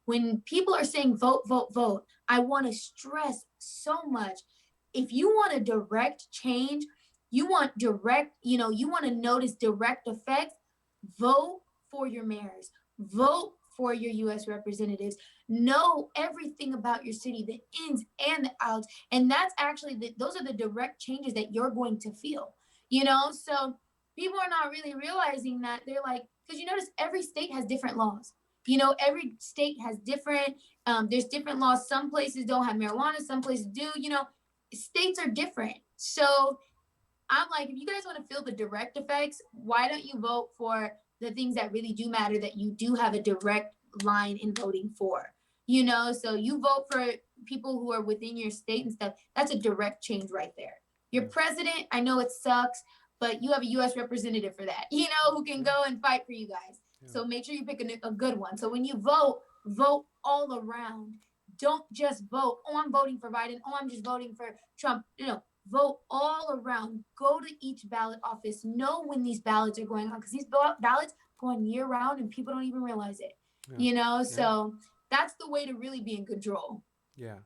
when people are saying vote, vote, vote, I want to stress so much. If you want a direct change, you want direct, you want to notice direct effects, vote for your mayors, vote for your U.S. representatives, know everything about your city, the ins and the outs. And that's actually, those are the direct changes that you're going to feel, So people are not really realizing that. They're like, because you notice every state has different laws. Every state has different, there's different laws. Some places don't have marijuana, some places do, states are different. So I'm like, if you guys want to feel the direct effects, why don't you vote for the things that really do matter, that you do have a direct line in voting for? So you vote for people who are within your state and stuff. That's a direct change right there. Your president, I know it sucks, but you have a U.S. representative for that, who can go and fight for you guys. So make sure you pick a good one. So when you vote, vote all around. Don't just vote, oh, I'm voting for Biden. Oh, I'm just voting for Trump. Vote all around. Go to each ballot office. Know when these ballots are going on, because these ballots go on year round and people don't even realize it. So that's the way to really be in control. Yeah.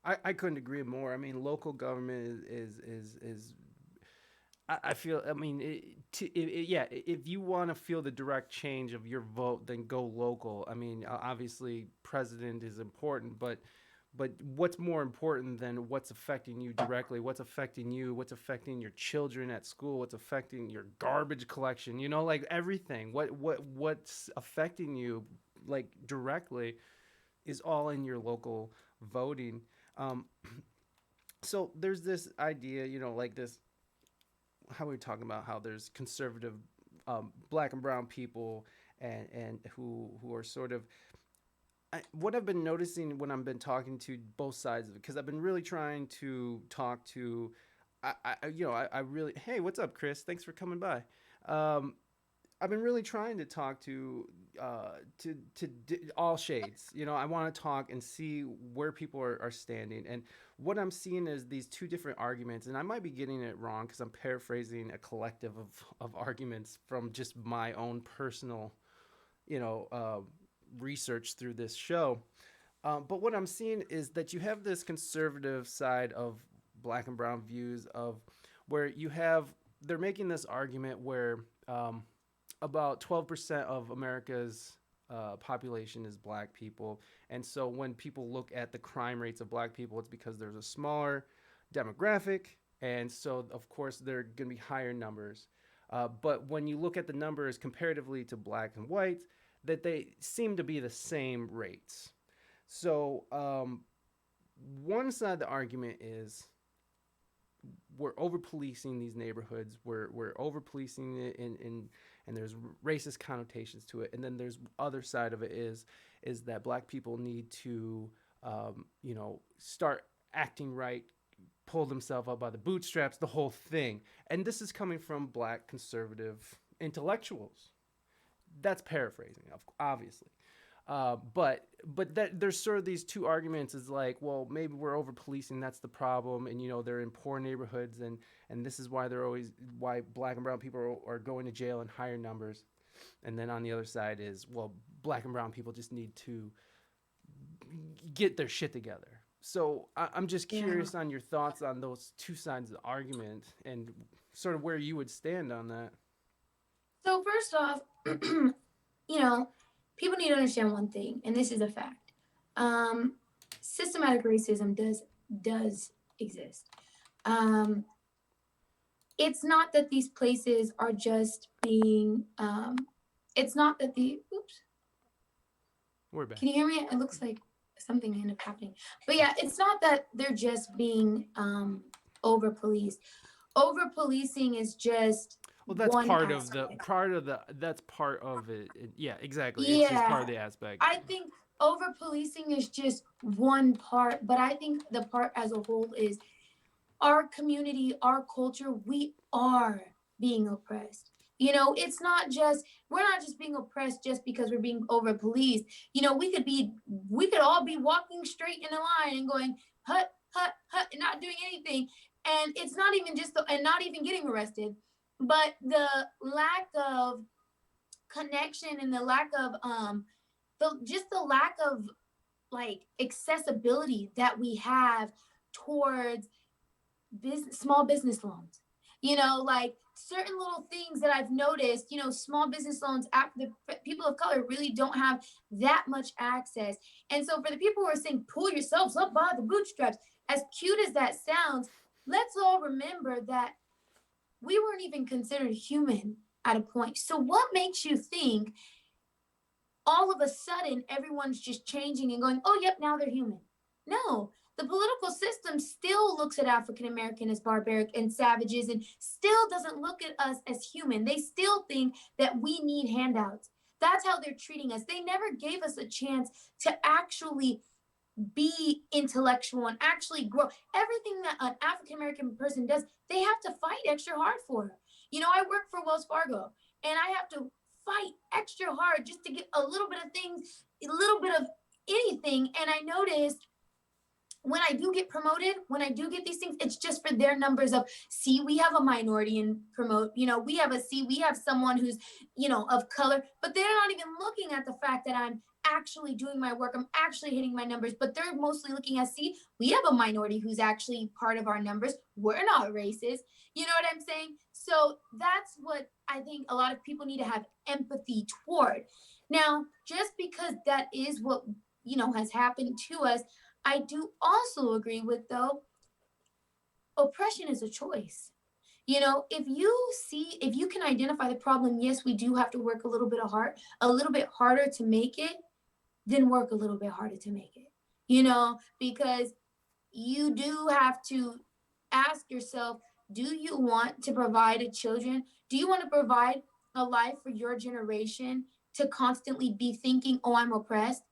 I couldn't agree more. I mean, local government is I feel. I mean, yeah. If you want to feel the direct change of your vote, then go local. I mean, obviously, president is important, but what's more important than what's affecting you directly? What's affecting you? What's affecting your children at school? What's affecting your garbage collection? Like everything. What's affecting you, like directly, is all in your local voting. Um, so there's this idea, like this, how we were talking about how there's conservative black and brown people and who are sort of what I've been noticing when I've been talking to both sides of it, because I've been really trying to talk to I really, hey, what's up, Chris, thanks for coming by. um, I've been really trying to talk to all shades. I want to talk and see where people are standing. And what I'm seeing is these two different arguments, and I might be getting it wrong because I'm paraphrasing a collective of arguments from just my own personal, you know, uh, research through this show. But what I'm seeing is that you have this conservative side of black and brown views of where you have they're making this argument where about 12% of America's population is black people. And so when people look at the crime rates of black people, it's because there's a smaller demographic. And so, of course, there are going to be higher numbers. But when you look at the numbers comparatively to black and whites, that they seem to be the same rates. So one side of the argument is we're over policing these neighborhoods. We're over policing it and there's racist connotations to it. And then there's other side of it is that black people need to start acting right, pull themselves up by the bootstraps, the whole thing. And this is coming from black conservative intellectuals. That's paraphrasing, obviously. But that there's sort of these two arguments is like, well, maybe we're over policing, that's the problem, and they're in poor neighborhoods, and this is why why black and brown people are going to jail in higher numbers. And then on the other side is, well, black and brown people just need to get their shit together. So I'm just curious on your thoughts on those two sides of the argument and sort of where you would stand on that. So first off, you know, people need to understand one thing, and this is a fact. Systematic racism does exist. It's not that these places are just being. It's not that the. Oops. We're back. Can you hear me? It looks like something ended up happening. But yeah, it's not that they're just being over policed. Over policing is just Well, one aspect. that's part of it. Yeah, exactly. It's just part of Yeah, the aspect. I think over policing is just one part, but I think the part as a whole is our community, our culture, we are being oppressed. It's not just we're not just being oppressed just because we're being over policed. We could all be walking straight in a line and going hut hut hut and not doing anything, and it's not even and not even getting arrested, but the lack of connection and the lack of the lack of like accessibility that we have towards small business loans. Like certain little things that I've noticed, small business loans, the people of color really don't have that much access. And so for the people who are saying, pull yourselves up by the bootstraps, as cute as that sounds, let's all remember that we weren't even considered human at a point. So what makes you think all of a sudden everyone's just changing and going, oh, yep, now they're human? No, the political system still looks at African American as barbaric and savages and still doesn't look at us as human. They still think that we need handouts. That's how they're treating us. They never gave us a chance to actually be intellectual and actually grow. Everything that an African American person does, they have to fight extra hard for. I work for Wells Fargo and I have to fight extra hard just to get a little bit of things, a little bit of anything. And I noticed when I do get promoted, when I do get these things, it's just for their numbers of, see, we have a minority in promote, we have someone who's, of color, but they're not even looking at the fact that I'm actually doing my work. I'm actually hitting my numbers, but they're mostly looking at, see, we have a minority who's actually part of our numbers. We're not racist. You know what I'm saying? So that's what I think a lot of people need to have empathy toward. Now, just because that is what, has happened to us, I do also agree with, though, oppression is a choice. If you can identify the problem, yes, we do have to work a little bit harder to make it, then work a little bit harder to make it. Because you do have to ask yourself, do you want to provide a children? Do you want to provide a life for your generation to constantly be thinking, oh, I'm oppressed?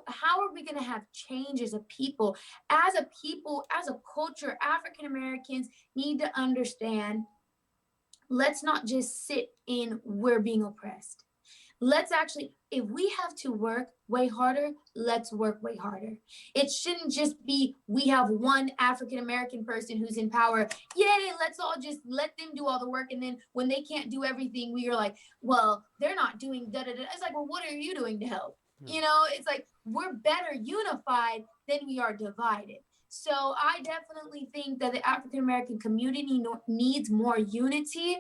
How are we going to have change as a people? As a culture, African Americans need to understand, let's not just sit in we're being oppressed. Let's actually, if we have to work way harder, let's work way harder. It shouldn't just be we have one African American person who's in power. Yay, let's all just let them do all the work. And then when they can't do everything, we are like, well, they're not doing da da da. It's like, well, what are you doing to help? It's like we're better unified than we are divided. So I definitely think that the African American community needs more unity.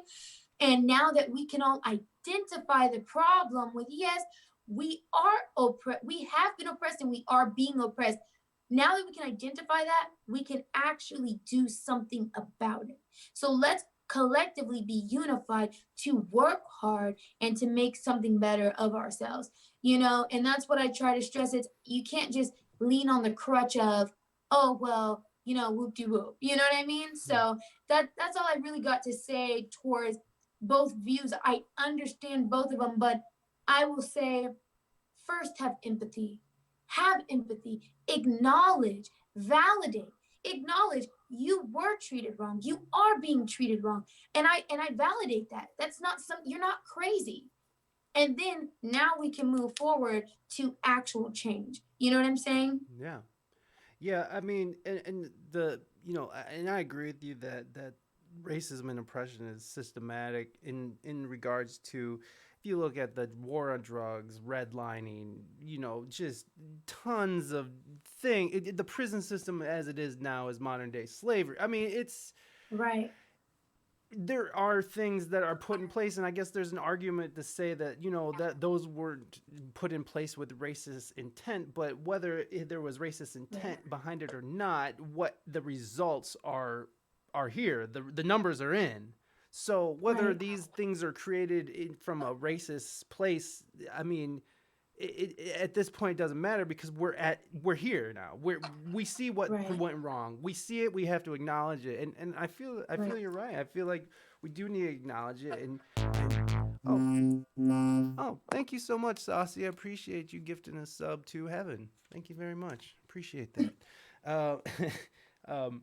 And now that we can all identify the problem with, yes, we are oppressed, we have been oppressed and we are being oppressed. Now that we can identify that, we can actually do something about it. So let's collectively be unified to work hard and to make something better of ourselves. And that's what I try to stress. It's you can't just lean on the crutch of, oh well, whoop de whoop. You know what I mean? So that's all I really got to say towards both views. I understand both of them, but I will say, first, have empathy. Have empathy. Acknowledge, validate, acknowledge you were treated wrong. You are being treated wrong. And I validate that. That's not you're not crazy. And then now we can move forward to actual change. You know what I'm saying? Yeah. Yeah, I mean, and the and I agree with you that racism and oppression is systematic in regards to, if you look at the war on drugs, redlining, just tons of the prison system as it is now is modern day slavery. I mean, it's Right. there are things that are put in place, and I guess there's an argument to say that that those weren't put in place with racist intent, but whether there was racist intent behind it or not, what the results are here. The numbers are in. So whether these things are created from a racist place, I mean, at this point it doesn't matter because we're here now. We see what Right. went wrong. We see it. We have to acknowledge it. And I feel Right. you're right. I feel like we do need to acknowledge it. And thank you so much, Saucy. I appreciate you gifting a sub to Heaven. Thank you very much. Appreciate that. Uh, um,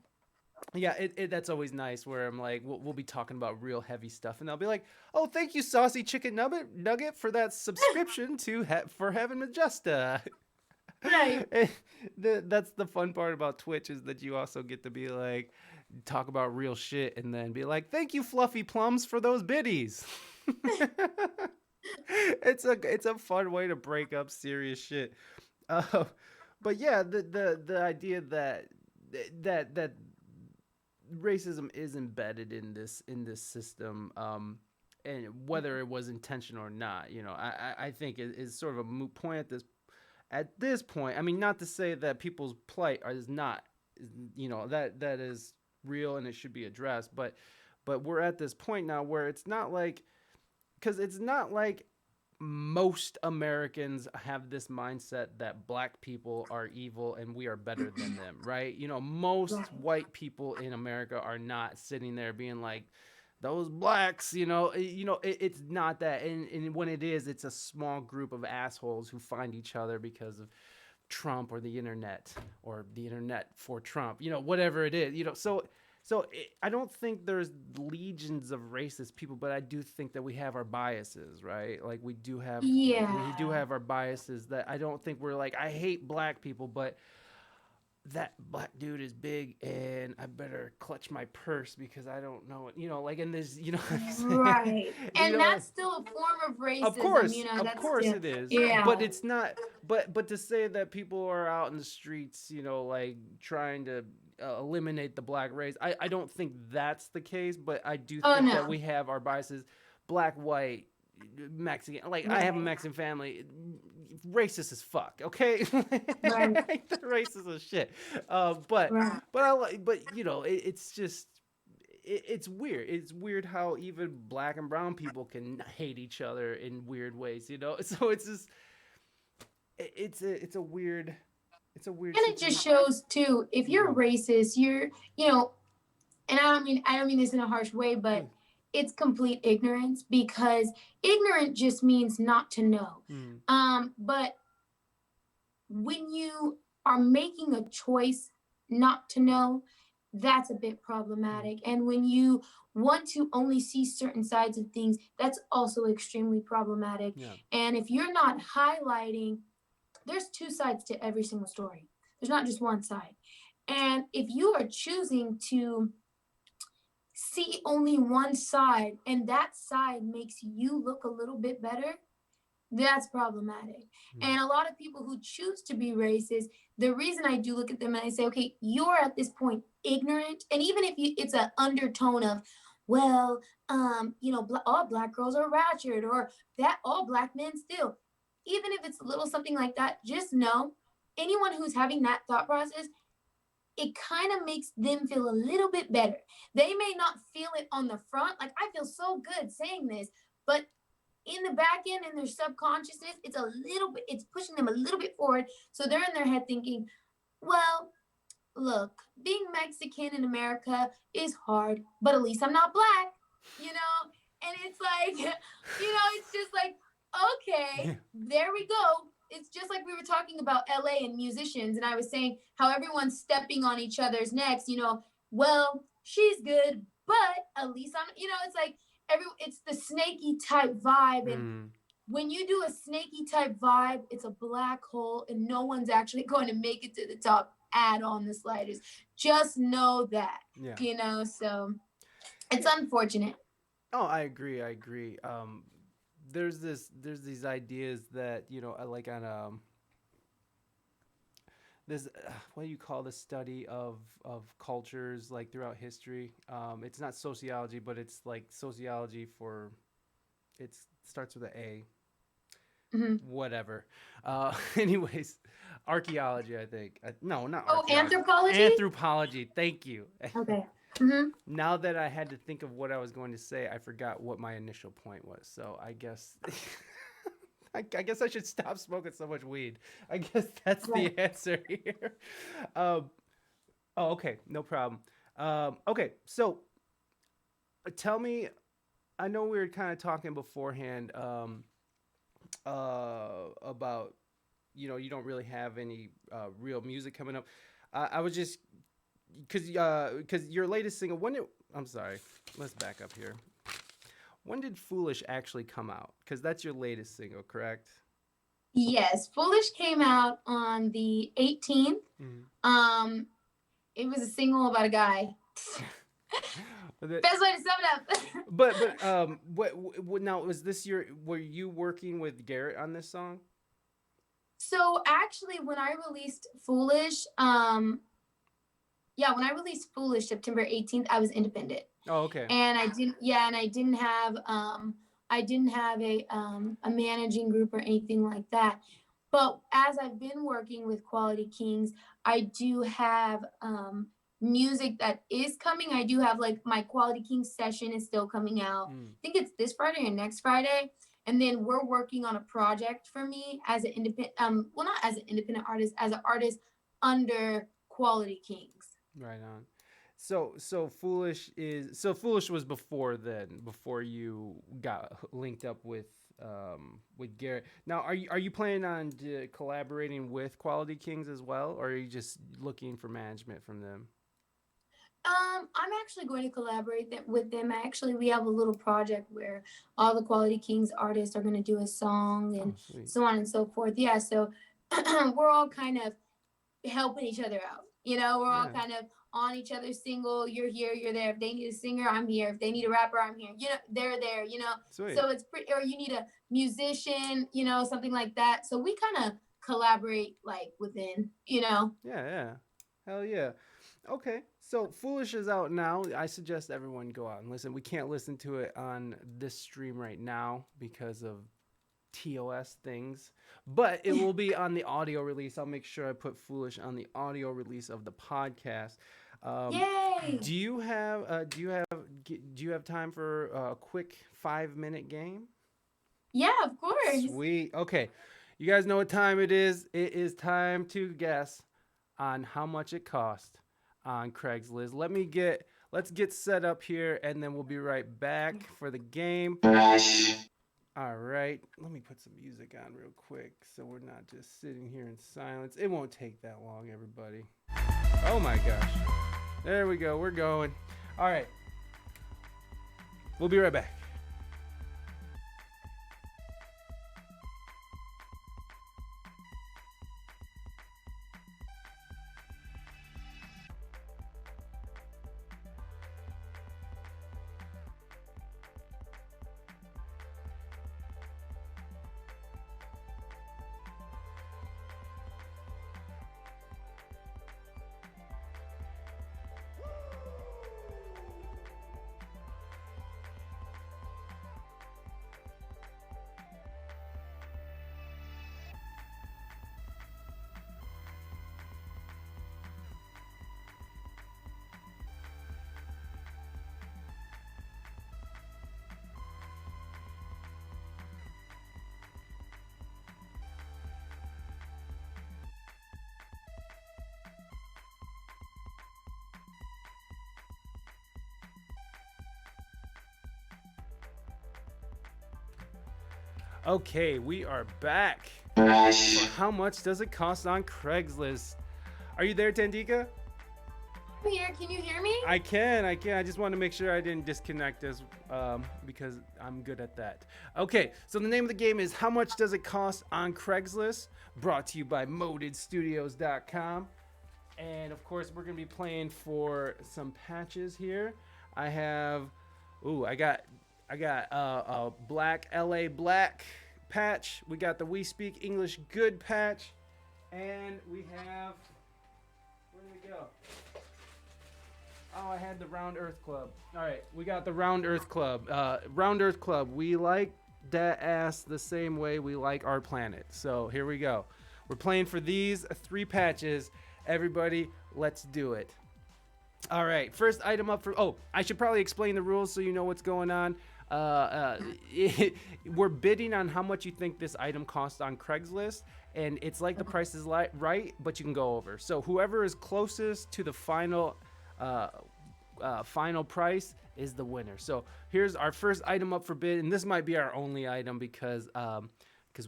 yeah, that's always nice where I'm like, we'll be talking about real heavy stuff, and they'll be like, oh, thank you, Saucy Chicken Nugget, for that subscription for Heaven Majusta. Right. That's the fun part about Twitch is that you also get to be like, talk about real shit, and then be like, thank you, Fluffy Plums, for those biddies. It's a fun way to break up serious shit. Uh, but yeah, the idea that racism is embedded in this system, and whether it was intentional or not, I think it is sort of a moot point at this point. I mean, not to say that people's plight is not, that is real and it should be addressed, but we're at this point now where it's not like, because it's not like most Americans have this mindset that black people are evil and we are better than them, right? Most Right. white people in America are not sitting there being like, those blacks, it's not that. And when it is, it's a small group of assholes who find each other because of Trump or the internet for Trump, whatever it is, I don't think there's legions of racist people, but I do think that we have our biases, right? Like we do have Yeah. our biases that I don't think we're like, I hate black people, but that black dude is big and I better clutch my purse because I don't know it, like in this, what I'm saying? Right. you And know, that's still a form of of racism, course, that's still, it is, but yeah. it's not. But to say that people are out in the streets, like trying to eliminate the black race, I don't think that's the case. But I do Oh think that no. we have our biases, black, white, Mexican. Like I have a Right. Mexican family, racist as fuck. Okay, Right. like the racist as shit. But Right. I like, but it's just it's weird. It's weird how even black and brown people can hate each other in weird ways, So it's just it's a weird And it situation. just shows too, if you're Mm, racist, and I don't mean this in a harsh way, but mm, it's complete ignorance, because ignorant just means not to know. mm, But when you are making a choice not to know, that's a bit mm. problematic. And when you want to only see certain sides of things, that's also extremely problematic. Yeah. And if you're not highlighting, there's two sides to every single story, there's not just one side. And if you are choosing to see only one side and that side makes you look a little bit better, that's problematic. Mm, And a lot of people who choose to be racist, the reason I do look at them and I say, okay, you're at this point ignorant. And even if it's an undertone of, well, all black girls are ratchet, or that all black men steal, even if it's a little something like that, just know anyone who's having that thought process, it kind of makes them feel a little bit better. They may not feel it on the front, like I feel so good saying this, but in the back end, in their subconsciousness, it's pushing them a little bit forward. So they're in their head thinking, well, look, being Mexican in America is hard, but at least I'm not black, you know? And it's like, it's just like, okay, yeah. there we go. It's just like we were talking about LA and musicians, and I was saying how everyone's stepping on each other's necks, well, she's good, but at least it's like it's the snaky type vibe. And Mm, when you do a snaky type vibe, it's a black hole and no one's actually going to make it to the top at on the sliders. Just know that, yeah. so it's unfortunate. Oh, I agree. I agree. There's these ideas that like on this what do you call the study of cultures like throughout history? It's not sociology, but it's like sociology for it starts with an A. Mhm. Whatever. Anyways, archaeology. I think. No, not Oh, archaeology. anthropology. Anthropology. Thank you. Okay. Hmm. Now that I had to think of what I was going to say, I forgot what my initial point was. So I guess I guess I should stop smoking so much weed. I guess that's Right. the answer here. Um, okay, no problem. Okay, so tell me. I know we were kind of talking beforehand about you don't really have any real music coming up. I was just because your latest single I'm sorry, let's back up here. When did Foolish actually come out? Because that's your latest single, correct? Yes, Foolish came out on the 18th. Mm-hmm. Um, it was a single about a guy. Best way to sum it up. What now was this your were you working with Garrett on this song? So actually, when I released Foolish, when I released Foolish September 18th, I was independent. Oh, okay. And I didn't have a managing group or anything like that. But as I've been working with Quality Kings, I do have music that is coming. I do have like my Quality Kings session is still coming out. I think it's this Friday or next Friday. And then we're working on a project for me as an independent, not as an independent artist, as an artist under Quality Kings. Right on. So Foolish was before then, before you got linked up with Garrett. Now, are you planning on collaborating with Quality Kings as well, or are you just looking for management from them? I'm actually going to collaborate with them. We have a little project where all the Quality Kings artists are going to do a song and so on and so forth. Yeah, so we're all kind of helping each other out. We're all kind of on each other's single. You're here, you're there. If they need a singer, I'm here. If they need a rapper, I'm here. They're there. Sweet. So it's pretty. Or you need a musician, something like that. So we kind of collaborate like within. Yeah. Hell yeah. Okay, so Foolish is out now. I suggest everyone go out and listen. We can't listen to it on this stream right now because of TOS things, but it will be on the audio release. I'll make sure I put Foolish on the audio release of the podcast. Yay! Do you have time for a quick 5-minute game? Yeah, of course. Sweet. Okay, you guys know what time it is. It is time to guess on how much it cost on Craigslist. Let's get set up here, and then we'll be right back for the game. All right, let me put some music on real quick so we're not just sitting here in silence. It won't take that long, everybody. Oh my gosh. There we go, we're going. All right, we'll be right back. Okay, we are back. How much does it cost on Craigslist? Are you there, Tandeka? I'm here. Can you hear me? I can. I just want to make sure I didn't disconnect us because I'm good at that. Okay, so the name of the game is How Much Does It Cost on Craigslist? Brought to you by modedstudios.com. And of course, we're going to be playing for some patches here. I got a black LA Black patch. We got the We Speak English Good patch. And we have, where did we go? Oh, I had the Round Earth Club. All right, we got the Round Earth Club. Round Earth Club, we like that ass the same way we like our planet. So here we go. We're playing for these 3 patches. Everybody, let's do it. All right, first item up for, I should probably explain the rules so you know what's going on. we're bidding on how much you think this item costs on Craigslist, and it's like the price is right, but you can go over. So whoever is closest to the final price is the winner. So here's our first item up for bid, and this might be our only item because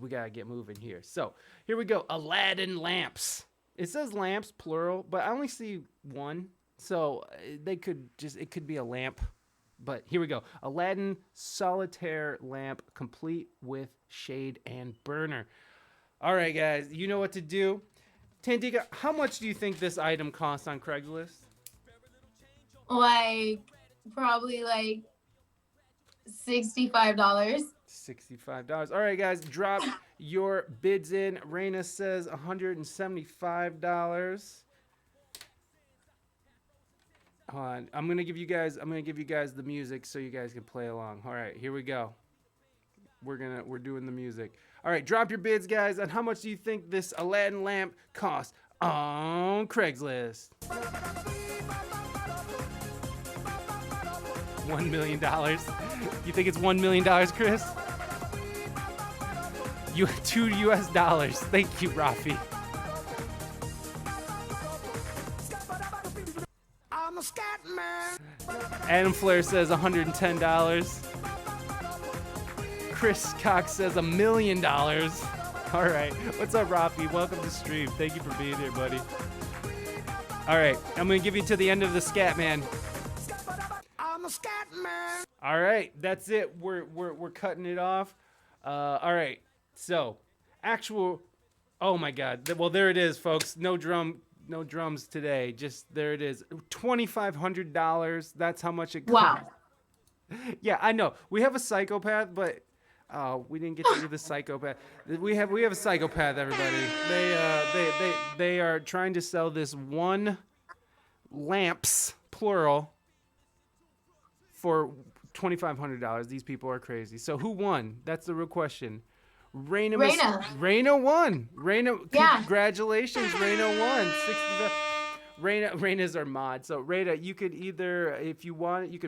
we gotta get moving here. So here we go. Aladdin lamps. It says lamps plural, but I only see one, so it could be a lamp. But here we go. Aladdin solitaire lamp, complete with shade and burner. All right, guys, you know what to do. Tandeka, how much do you think this item costs on Craigslist? Like, probably like $65. $65. All right, guys, drop your bids in. Reina says $175. Hold on. I'm gonna give you guys the music so you guys can play along. All right, here we go. We're doing the music. All right, drop your bids, guys, on how much do you think this Aladdin lamp costs on Craigslist? $1 million. You think it's $1 million, Chris? $2 US. Thank you, Rafi. I'm a scat man. Adam Flair says $110. Chris Cox says $1 million. All right. What's up, Rafi? Welcome to stream. Thank you for being here, buddy. All right. I'm going to give you to the end of the scat, man. I'm a scat man. All right. That's it. We're cutting it off. All right. So, oh my God. Well, there it is, folks. No drums today. Just there it is. $2,500. That's how much it costs. Wow. Yeah, I know. We have a psychopath, but we didn't get to do the psychopath. We have a psychopath, everybody. They are trying to sell this one lamps plural for $2,500. These people are crazy. So who won? That's the real question. Reina won. Reina, yeah. Congratulations, Reina won. 65. Reina's our mod. So Reina, you could either, if you want,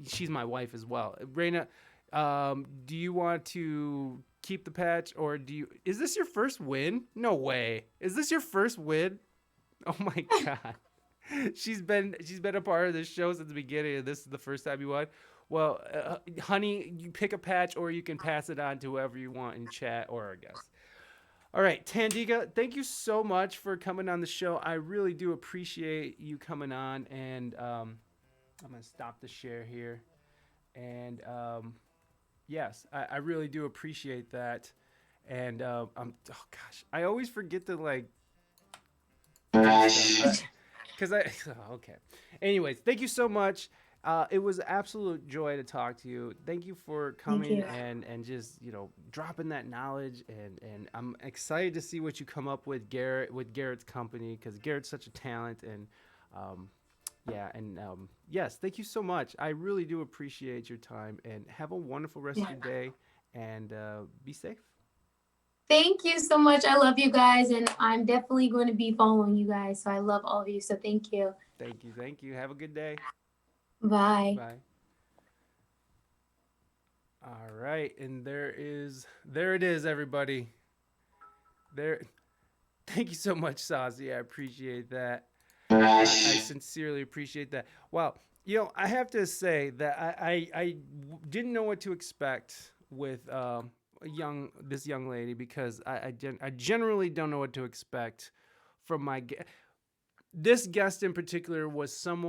she's my wife as well. Reina, do you want to keep the patch, or is this your first win? No way. Is this your first win? Oh my God. She's been a part of this show since the beginning, and this is the first time you won. Well, honey, you pick a patch, or you can pass it on to whoever you want in chat or our guests. All right, Tandeka, thank you so much for coming on the show. I really do appreciate you coming on, and I'm going to stop the share here. And yes, I really do appreciate that. And oh gosh, I always forget to because okay. Anyways, thank you so much. It was an absolute joy to talk to you. Thank you for coming and just, dropping that knowledge. And I'm excited to see what you come up with Garrett's company, because Garrett's such a talent. And yes, thank you so much. I really do appreciate your time, and have a wonderful rest of your day, and be safe. Thank you so much. I love you guys, and I'm definitely going to be following you guys. So I love all of you. So thank you. Thank you. Have a good day. Bye. Bye. All right, and there it is, everybody. Thank you so much, Sazi. I appreciate that. I sincerely appreciate that. Wow, I have to say that I didn't know what to expect with this young lady, because I generally don't know what to expect from this guest in particular was someone